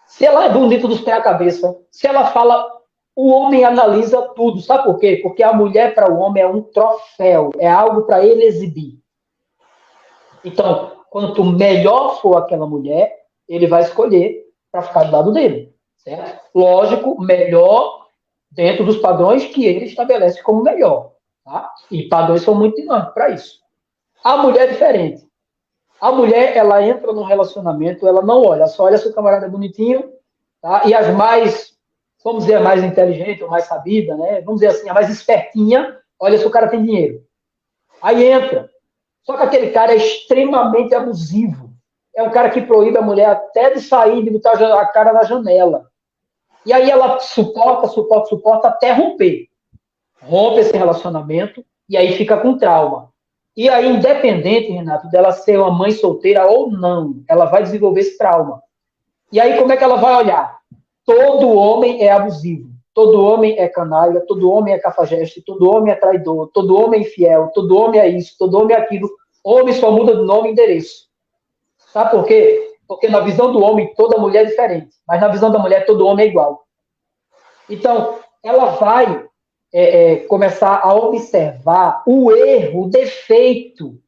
se ela é bonita dos pés à cabeça, se ela fala, o homem analisa tudo. Sabe por quê? Porque a mulher para o homem é um troféu, é algo para ele exibir. Então, quanto melhor for aquela mulher, ele vai escolher para ficar do lado dele. Certo? Lógico, melhor dentro dos padrões que ele estabelece como melhor. Tá? E padrões são muito dinâmicos para isso. A mulher é diferente. A mulher, ela entra num relacionamento, ela não olha, só olha se o camarada é bonitinho, tá? E as mais, vamos dizer, a mais inteligente, ou mais sabida, né? Vamos dizer assim, a mais espertinha, olha se o cara tem dinheiro. Aí entra. Só que aquele cara é extremamente abusivo. É um cara que proíbe a mulher até de sair, de botar a cara na janela. E aí ela suporta até romper. Rompe esse relacionamento e aí fica com trauma. E aí, independente, Renato, dela ser uma mãe solteira ou não, ela vai desenvolver esse trauma. E aí, como é que ela vai olhar? Todo homem é abusivo. Todo homem é canalha, todo homem é cafajeste, todo homem é traidor, todo homem é infiel, todo homem é isso, todo homem é aquilo. Homem só muda de nome e endereço. Sabe por quê? Porque na visão do homem, toda mulher é diferente. Mas na visão da mulher, todo homem é igual. Então, ela vai começar a observar o erro, o defeito.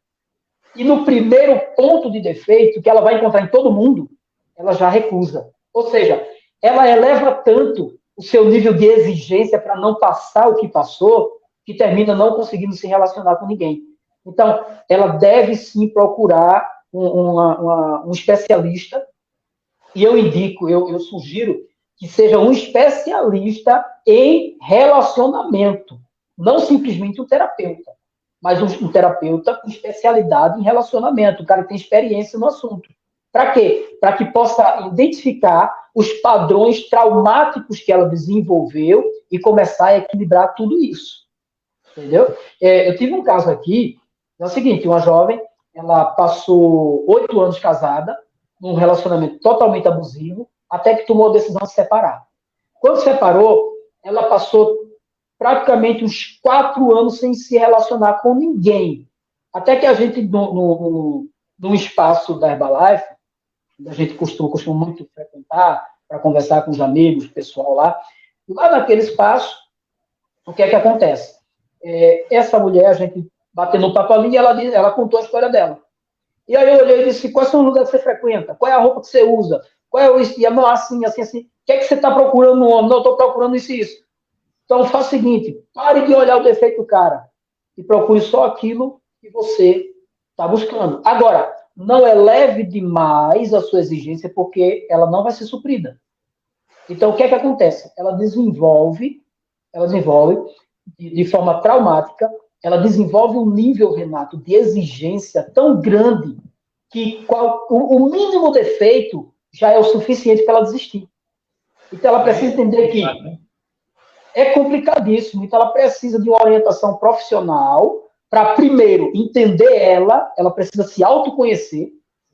E no primeiro ponto de defeito, que ela vai encontrar em todo mundo, ela já recusa. Ou seja, ela eleva tanto o seu nível de exigência para não passar o que passou, que termina não conseguindo se relacionar com ninguém. Então, ela deve sim procurar um especialista, e eu indico, eu sugiro que seja um especialista em relacionamento, não simplesmente um terapeuta, mas um terapeuta com especialidade em relacionamento, o cara que tem experiência no assunto. Para quê? Para que possa identificar os padrões traumáticos que ela desenvolveu e começar a equilibrar tudo isso. Entendeu? Eu tive um caso aqui, é o seguinte, uma jovem, ela passou 8 anos casada, num relacionamento totalmente abusivo, até que tomou a decisão de se separar. Quando se separou, ela passou praticamente uns 4 anos sem se relacionar com ninguém. Até que a gente, num espaço da Herbalife, a gente costuma muito frequentar, para conversar com os amigos, pessoal lá naquele espaço, o que é que acontece? Essa mulher, a gente batendo um papo ali, e ela contou a história dela. E aí eu olhei e disse, quais são os lugares que você frequenta? Qual é a roupa que você usa? Qual é o isso? E ela, não, assim. O que é que você está procurando no homem? Não, eu estou procurando isso e isso. Então, faça o seguinte, pare de olhar o defeito do cara e procure só aquilo que você está buscando. Agora, não eleve demais a sua exigência, porque ela não vai ser suprida. Então, o que é que acontece? Ela desenvolve de forma traumática, ela desenvolve um nível, Renato, de exigência tão grande que o mínimo defeito já é o suficiente para ela desistir. Então, ela precisa entender que é complicadíssimo. Então, ela precisa de uma orientação profissional para, primeiro, entender ela precisa se autoconhecer,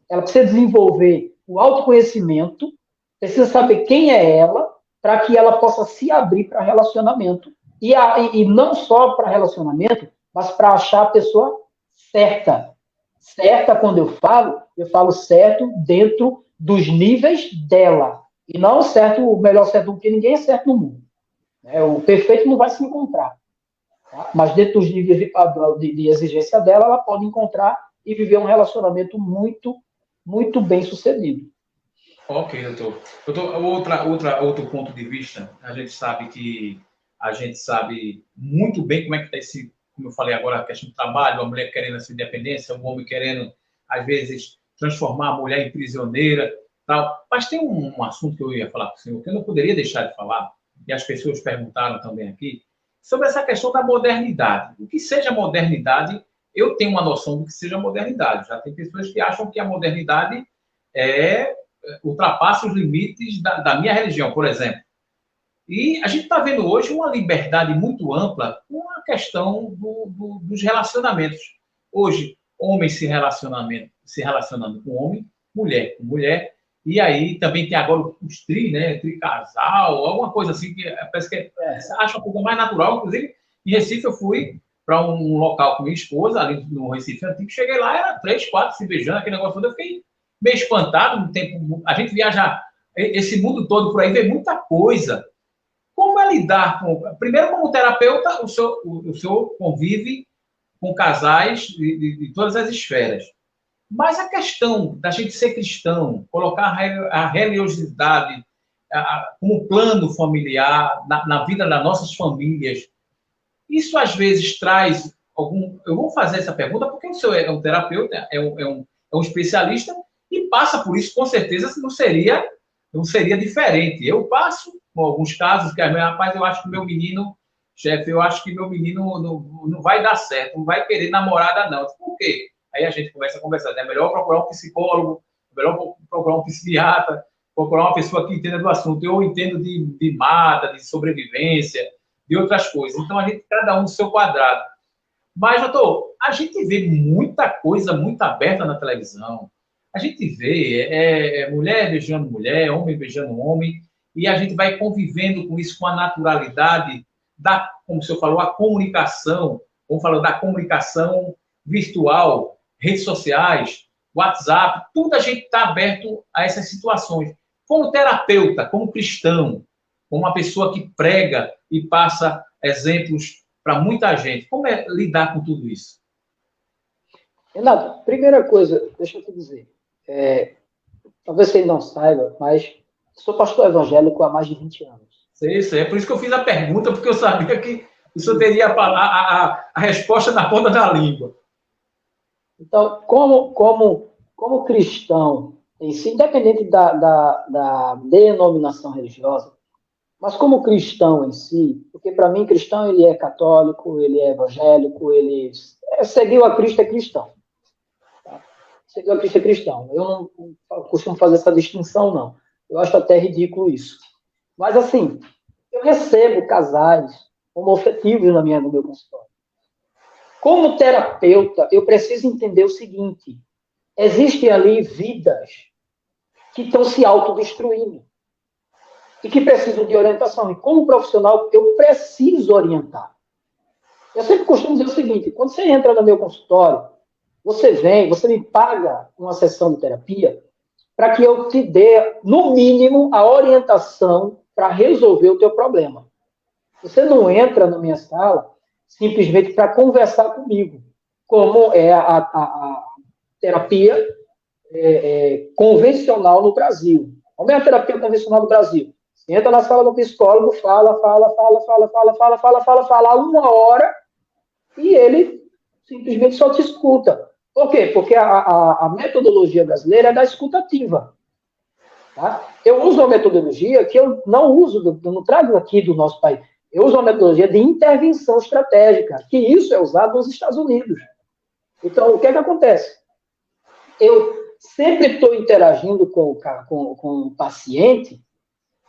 ela precisa desenvolver o autoconhecimento, precisa saber quem é ela, para que ela possa se abrir para relacionamento. E não só para relacionamento, mas para achar a pessoa certa. Certa, quando eu falo certo dentro dos níveis dela. E não certo, o melhor certo do que ninguém é certo no mundo. O perfeito não vai se encontrar. Tá? Mas dentro dos níveis de exigência dela, ela pode encontrar e viver um relacionamento muito, muito bem sucedido. Ok, doutor. Outro ponto de vista, a gente sabe muito bem como é que está esse, como eu falei agora, a questão do trabalho, a mulher querendo essa independência, o homem querendo, às vezes, transformar a mulher em prisioneira, tal. Mas tem um assunto que eu ia falar com o senhor, que eu não poderia deixar de falar, e as pessoas perguntaram também aqui, sobre essa questão da modernidade. O que seja modernidade, eu tenho uma noção do que seja modernidade. Já tem pessoas que acham que a modernidade ultrapassa os limites da minha religião, por exemplo. E a gente está vendo hoje uma liberdade muito ampla com a questão dos relacionamentos. Hoje, homem se relacionando com homem, mulher com mulher, e aí também tem agora os né? Tricasal, alguma coisa assim, que parece que acha uma coisa mais natural. Inclusive, em Recife eu fui para um local com minha esposa, ali no Recife Antigo, cheguei lá, era 3, 4 se beijando, aquele negócio todo, eu fiquei meio espantado no tempo. A gente viaja esse mundo todo por aí, vê muita coisa. Como é lidar com... Primeiro, como terapeuta, o senhor convive com casais de todas as esferas. Mas a questão da gente ser cristão, colocar a religiosidade como plano familiar na vida das nossas famílias, isso às vezes traz algum... Eu vou fazer essa pergunta porque o senhor é um terapeuta, é um especialista e passa por isso, com certeza, não seria diferente. Eu passo com alguns casos que, rapaz, eu acho que meu menino, chefe, eu acho que meu menino não vai dar certo, não vai querer namorada, não. Por quê? Aí a gente começa a conversar. É melhor procurar um psicólogo, é melhor procurar um psiquiatra, procurar uma pessoa que entenda do assunto. Eu entendo de mata, de sobrevivência, de outras coisas. Então, a gente, cada um do seu quadrado. Mas, doutor, a gente vê muita coisa muito aberta na televisão. A gente vê mulher beijando mulher, homem beijando homem, e a gente vai convivendo com isso com a naturalidade como o senhor falou, a comunicação, vamos falar da comunicação virtual, redes sociais, WhatsApp, tudo a gente está aberto a essas situações. Como terapeuta, como cristão, como uma pessoa que prega e passa exemplos para muita gente, como é lidar com tudo isso? Renato, primeira coisa, deixa eu te dizer, talvez você não saiba, mas sou pastor evangélico há mais de 20 anos. Isso é por isso que eu fiz a pergunta, porque eu sabia que o senhor teria a resposta na ponta da língua. Então, como cristão, independente da denominação religiosa, mas como cristão em si, porque para mim cristão ele é católico, ele é evangélico, ele seguiu a Cristo é cristão. Tá? Seguiu a Cristo é cristão. Eu não costumo fazer essa distinção, não. Eu acho até ridículo isso. Mas assim, eu recebo casais homoafetivos no meu consultório. Como terapeuta, eu preciso entender o seguinte: existem ali vidas que estão se autodestruindo e que precisam de orientação. E como profissional, eu preciso orientar. Eu sempre costumo dizer o seguinte: quando você entra no meu consultório, você me paga uma sessão de terapia para que eu te dê, no mínimo, a orientação para resolver o teu problema. Você não entra na minha sala simplesmente para conversar comigo, como é a terapia convencional no Brasil. Como é a terapia convencional no Brasil? Você entra na sala do psicólogo, fala 1 hora e ele simplesmente só te escuta. Por quê? Porque a metodologia brasileira é da escutativa. Tá? Eu uso uma metodologia que eu não trago aqui do nosso país. Eu uso uma metodologia de intervenção estratégica, que isso é usado nos Estados Unidos. Então, o que é que acontece? Eu sempre estou interagindo com o paciente,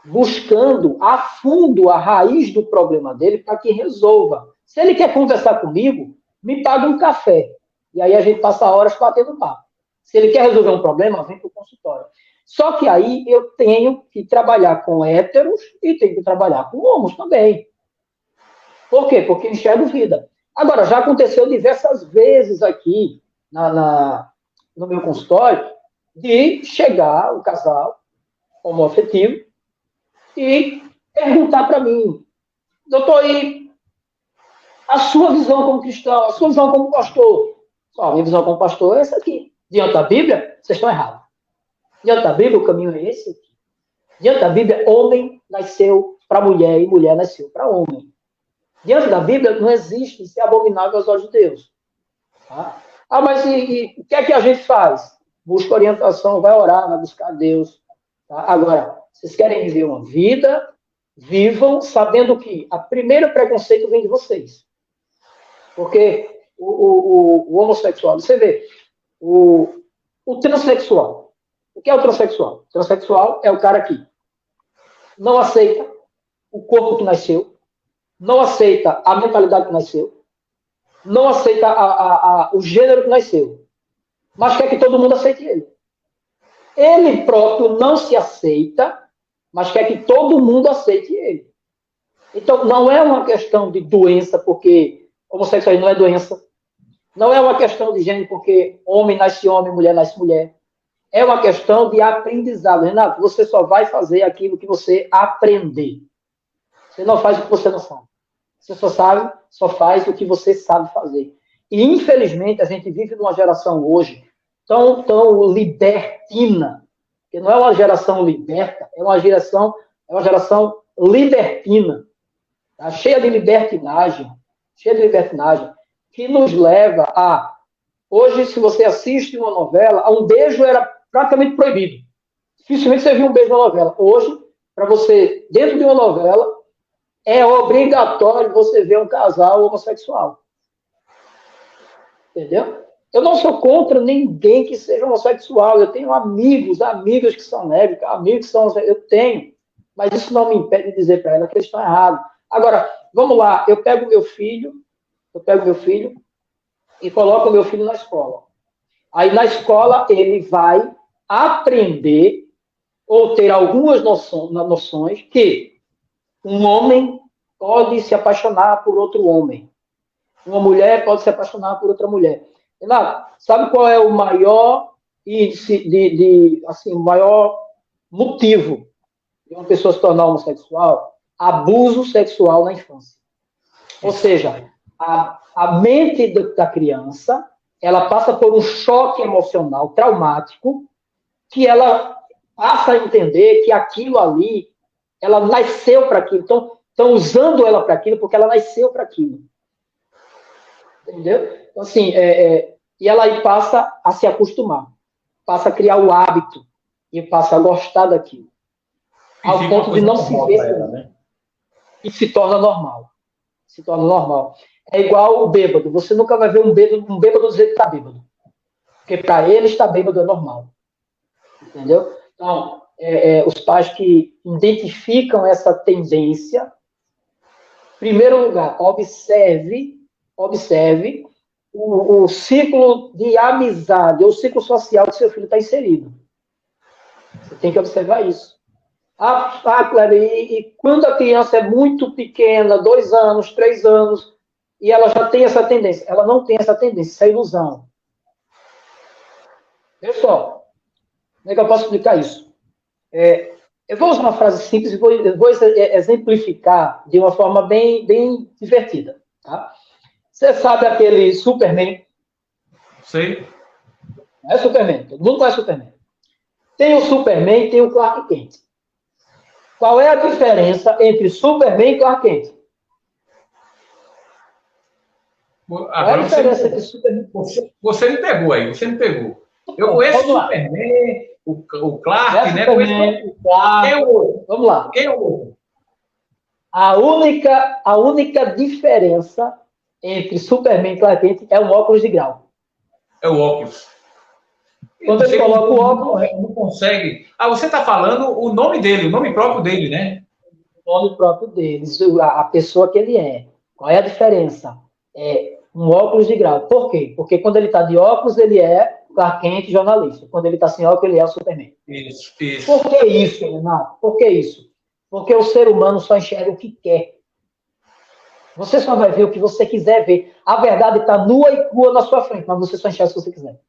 buscando a fundo a raiz do problema dele para que resolva. Se ele quer conversar comigo, me paga um café. E aí a gente passa horas batendo papo. Se ele quer resolver um problema, vem para o consultório. Só que aí eu tenho que trabalhar com héteros e tenho que trabalhar com homos também. Por quê? Porque eu enxergo vida. Agora, já aconteceu diversas vezes aqui no meu consultório de chegar o casal homoafetivo e perguntar para mim: doutor, e a sua visão como cristão, a sua visão como pastor, Só, a minha visão como pastor é essa aqui. Diante da Bíblia, vocês estão errados. Diante da Bíblia, o caminho é esse aqui. Diante da Bíblia, homem nasceu para mulher e mulher nasceu para homem. Diante da Bíblia, não existe ser abominável aos olhos de Deus. Tá? Ah, mas e o que é que a gente faz? Busca orientação, vai orar, vai buscar Deus. Tá? Agora, vocês querem viver uma vida, vivam sabendo que o primeiro preconceito vem de vocês. Porque o homossexual, você vê, o transexual. O que é o transexual? O transexual é o cara que não aceita o corpo que nasceu, não aceita a mentalidade que nasceu, não aceita o gênero que nasceu, mas quer que todo mundo aceite ele. Ele próprio não se aceita, mas quer que todo mundo aceite ele. Então, não é uma questão de doença, porque homossexualismo não é doença. Não é uma questão de gênero, porque homem nasce homem, mulher nasce mulher. É uma questão de aprendizado. Renato, você só vai fazer aquilo que você aprender. Você não faz o que você não sabe. Você só faz o que você sabe fazer. E, infelizmente, a gente vive numa geração hoje tão libertina, que não é uma geração liberta, é uma geração libertina, tá? cheia de libertinagem, que nos leva a... Hoje, se você assiste uma novela, um beijo era praticamente proibido. Dificilmente você viu um beijo na novela. Hoje, para você, dentro de uma novela, é obrigatório você ver um casal homossexual. Entendeu? Eu não sou contra ninguém que seja homossexual. Eu tenho amigas que são lésbicas, amigos que são homossexuais. Eu tenho. Mas isso não me impede de dizer para ela que eles estão errados. Agora, vamos lá. Eu pego meu filho e coloco meu filho na escola. Aí, na escola, ele vai aprender ou ter algumas noções que um homem pode se apaixonar por outro homem. Uma mulher pode se apaixonar por outra mulher. Renato, sabe qual é o maior índice o maior motivo de uma pessoa se tornar homossexual? Abuso sexual na infância. Ou seja, a mente da criança, ela passa por um choque emocional traumático, que ela passa a entender que aquilo ali, ela nasceu para aquilo. Então, estão usando ela para aquilo porque ela nasceu para aquilo. Entendeu? Então, assim, e ela aí passa a se acostumar, passa a criar o hábito e passa a gostar daquilo. Ao ponto de não se ver. Ela, né? E se torna normal. É igual o bêbado. Você nunca vai ver um bêbado dizer que está bêbado. Porque para ele estar bêbado é normal. Entendeu? Então, os pais que identificam essa tendência, em primeiro lugar, observe o ciclo de amizade, ou o ciclo social que seu filho está inserido. Você tem que observar isso. Cleber, e quando a criança é muito pequena, 2 anos, 3 anos, e ela já tem essa tendência? Ela não tem essa tendência, isso é ilusão. Pessoal, como é que eu posso explicar isso? Eu vou usar uma frase simples e vou exemplificar de uma forma bem divertida. Tá? Você sabe aquele Superman? Sei. Não é Superman, todo mundo conhece Superman. Tem o Superman e tem o Clark Kent. Qual é a diferença entre Superman e Clark Kent? Agora você me pegou aí, você me pegou. Eu conheço o Superman, o Clark, né? Superman, o Clark. Vamos lá. Quem é o outro? A única diferença entre Superman e Clark Kent é o óculos de grau. É o óculos. Quando você coloca o óculos... Não consegue... você está falando o nome dele, o nome próprio dele, né? O nome próprio dele, a pessoa que ele é. Qual é a diferença? É um óculos de grau. Por quê? Porque quando ele está de óculos, ele é Clark Kent jornalista. Quando ele está sem óculos, ele é o Superman. Isso. Por que isso, Renato? Por que isso? Porque o ser humano só enxerga o que quer. Você só vai ver o que você quiser ver. A verdade está nua e crua na sua frente, mas você só enxerga se você quiser.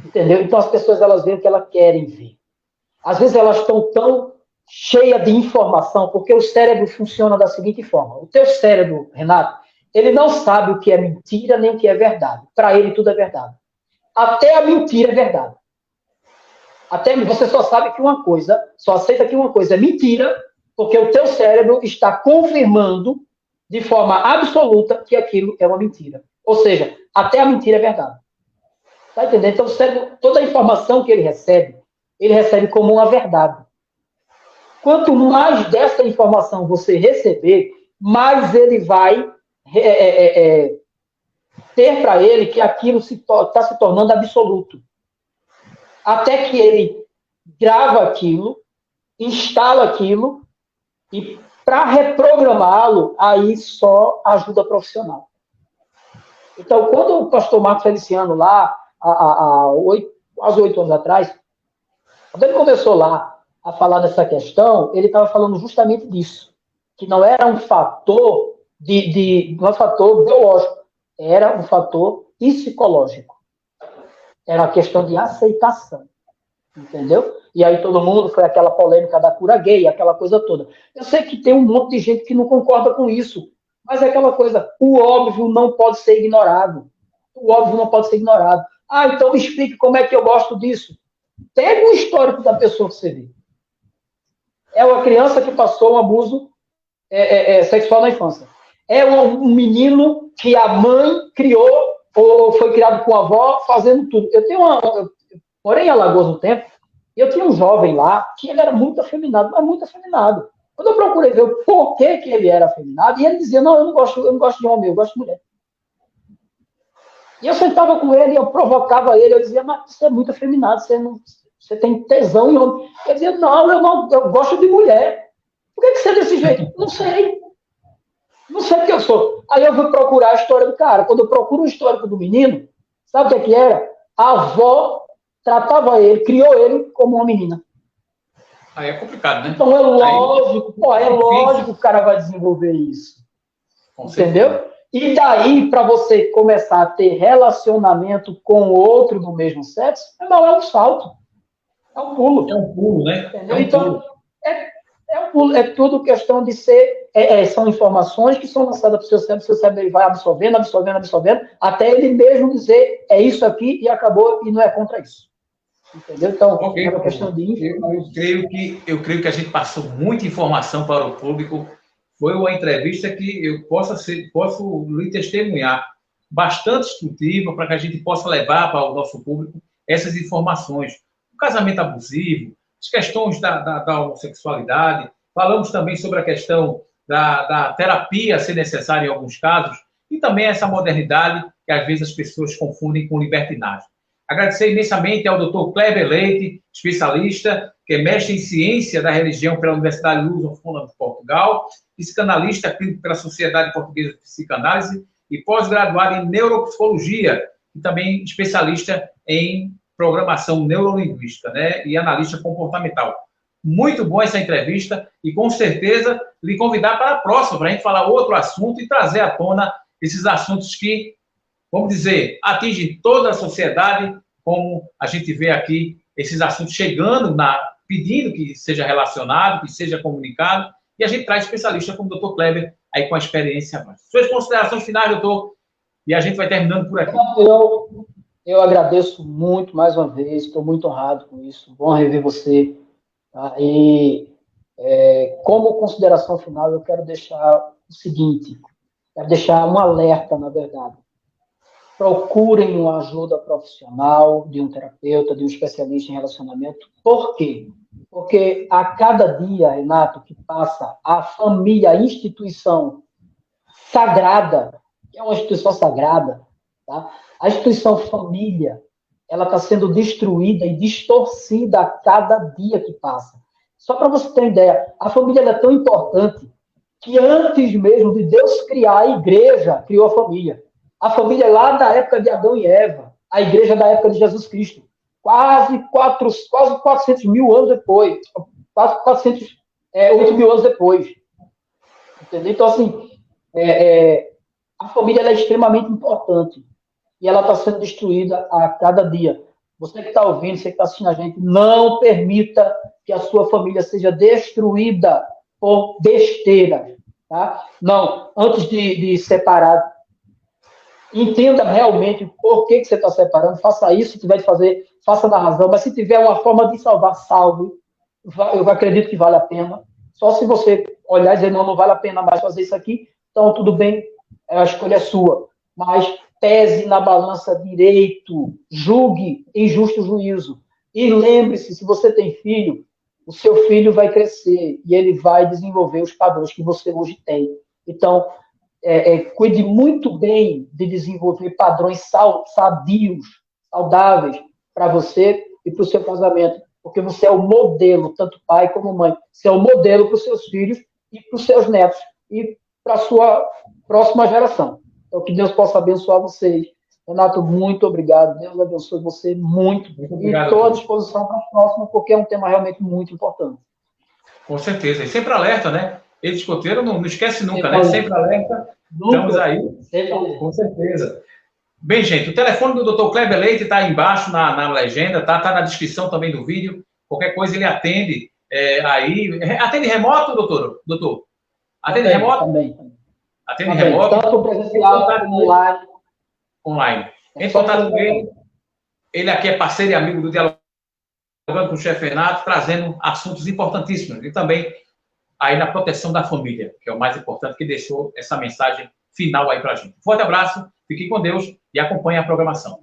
Entendeu? Então as pessoas, elas veem o que elas querem ver. Às vezes elas estão tão cheias de informação, porque o cérebro funciona da seguinte forma. O teu cérebro, Renato, ele não sabe o que é mentira nem o que é verdade. Para ele, tudo é verdade. Até a mentira é verdade. Até você só sabe que uma coisa, só aceita que uma coisa é mentira, porque o teu cérebro está confirmando de forma absoluta que aquilo é uma mentira. Ou seja, até a mentira é verdade. Tá entendendo? Então, o cérebro, toda a informação que ele recebe como uma verdade. Quanto mais dessa informação você receber, mais ele vai ter para ele que aquilo está se tornando absoluto. Até que ele grava aquilo, instala aquilo, e para reprogramá-lo, aí só ajuda profissional. Então, quando o pastor Marcos Feliciano, lá, quase 8 anos atrás, quando ele começou lá a falar dessa questão, ele estava falando justamente disso, que não era um fator não é um fator biológico, era um fator psicológico. Era uma questão de aceitação. Entendeu? E aí todo mundo, foi aquela polêmica da cura gay, aquela coisa toda. Eu sei que tem um monte de gente que não concorda com isso, mas é aquela coisa, o óbvio não pode ser ignorado. O óbvio não pode ser ignorado. Ah, então me explique como é que eu gosto disso. Pega o histórico da pessoa que você vê. É uma criança que passou um abuso sexual na infância. É um menino que a mãe criou, ou foi criado com a avó, fazendo tudo. Eu morei em Alagoas um tempo, e eu tinha um jovem lá, que ele era muito afeminado, mas muito afeminado. Quando eu procurei ver o porquê que ele era afeminado, e ele dizia, não, eu não gosto de homem, eu gosto de mulher. E eu sentava com ele, eu provocava ele, eu dizia, mas você é muito afeminado, você tem tesão em homem. Ele dizia, não, eu gosto de mulher. Por que você é desse jeito? Não sei. Não sei o que eu sou. Aí eu fui procurar a história do cara. Quando eu procuro o histórico do menino, sabe o que era? A avó tratava ele, criou ele como uma menina. Aí é complicado, né? Então é lógico, que o cara vai desenvolver isso. Entendeu? E daí, para você começar a ter relacionamento com outro do mesmo sexo, é um salto. É um pulo. É um pulo, né? Entendeu? Então, um pulo. É tudo questão de ser... são informações que são lançadas para o seu cérebro ele vai absorvendo, até ele mesmo dizer, é isso aqui e acabou, e não é contra isso. Entendeu? Então, okay. É uma questão de... Eu creio que a gente passou muita informação para o público. Foi uma entrevista que eu posso lhe testemunhar, bastante instrutiva, para que a gente possa levar para o nosso público essas informações. O casamento abusivo, as questões da homossexualidade, falamos também sobre a questão da terapia ser necessária em alguns casos, e também essa modernidade que às vezes as pessoas confundem com libertinagem. Agradecer imensamente ao Dr. Kleber Leite, especialista, que é mestre em ciência da religião pela Universidade Lusófona de Portugal, psicanalista clínico pela Sociedade Portuguesa de Psicanálise e pós-graduado em neuropsicologia, e também especialista em programação neurolinguística, né, e analista comportamental. Muito boa essa entrevista e, com certeza, lhe convidar para a próxima, para a gente falar outro assunto e trazer à tona esses assuntos que, vamos dizer, atingem toda a sociedade, como a gente vê aqui, esses assuntos chegando, pedindo que seja relacionado, que seja comunicado, e a gente traz especialista como o Dr. Kleber, aí com a experiência mais. Suas considerações finais, doutor, e a gente vai terminando por aqui. Eu agradeço muito, mais uma vez, estou muito honrado com isso, bom rever você. Tá? E, como consideração final, eu quero deixar o seguinte, quero deixar um alerta, na verdade. Procurem uma ajuda profissional de um terapeuta, de um especialista em relacionamento. Por quê? Porque a cada dia, Renato, que passa, a família, a instituição sagrada, que é uma instituição sagrada, tá? A instituição família, ela está sendo destruída e distorcida a cada dia que passa. Só para você ter uma ideia, a família é tão importante que antes mesmo de Deus criar a igreja, criou a família. A família é lá da época de Adão e Eva, a igreja da época de Jesus Cristo. Quase 400 mil anos depois. 8 mil anos depois. Entendeu? Então, assim, a família é extremamente importante. E ela está sendo destruída a cada dia. Você que está ouvindo, você que está assistindo a gente, não permita que a sua família seja destruída por besteira. tá? Não, antes de separar, entenda realmente por que você está separando, faça isso, se tiver de fazer, faça na razão, mas se tiver uma forma de salvar, salve. Eu acredito que vale a pena. Só se você olhar e dizer, não vale a pena mais fazer isso aqui, então tudo bem, a escolha é sua. Mas pese na balança direito, julgue em justo juízo. E lembre-se, se você tem filho, o seu filho vai crescer e ele vai desenvolver os padrões que você hoje tem. Então, cuide muito bem de desenvolver padrões sadios, saudáveis para você e para o seu casamento, porque você é o modelo, tanto pai como mãe. Você é o modelo para os seus filhos e para os seus netos e para a sua próxima geração. Então, que Deus possa abençoar vocês. Renato, muito obrigado. Deus abençoe você muito. E estou à disposição para a próxima, porque é um tema realmente muito importante. Com certeza. E sempre alerta, né? Ele escoteiro não esquece nunca, né? Sempre alerta. Estamos aí. Com certeza. Bem, gente, o telefone do Dr. Kleber Leite está aí embaixo na legenda, tá na descrição também do vídeo. Qualquer coisa ele atende aí. Atende remoto, doutor? Atende remoto? Também. Atende remoto. Tanto presencial como online. Entre em contato com ele. Ele aqui é parceiro e amigo do Dialogando com o Chefe Renato, trazendo assuntos importantíssimos. E também aí na proteção da família, que é o mais importante, que deixou essa mensagem final aí para a gente. Forte abraço, fique com Deus e acompanhe a programação.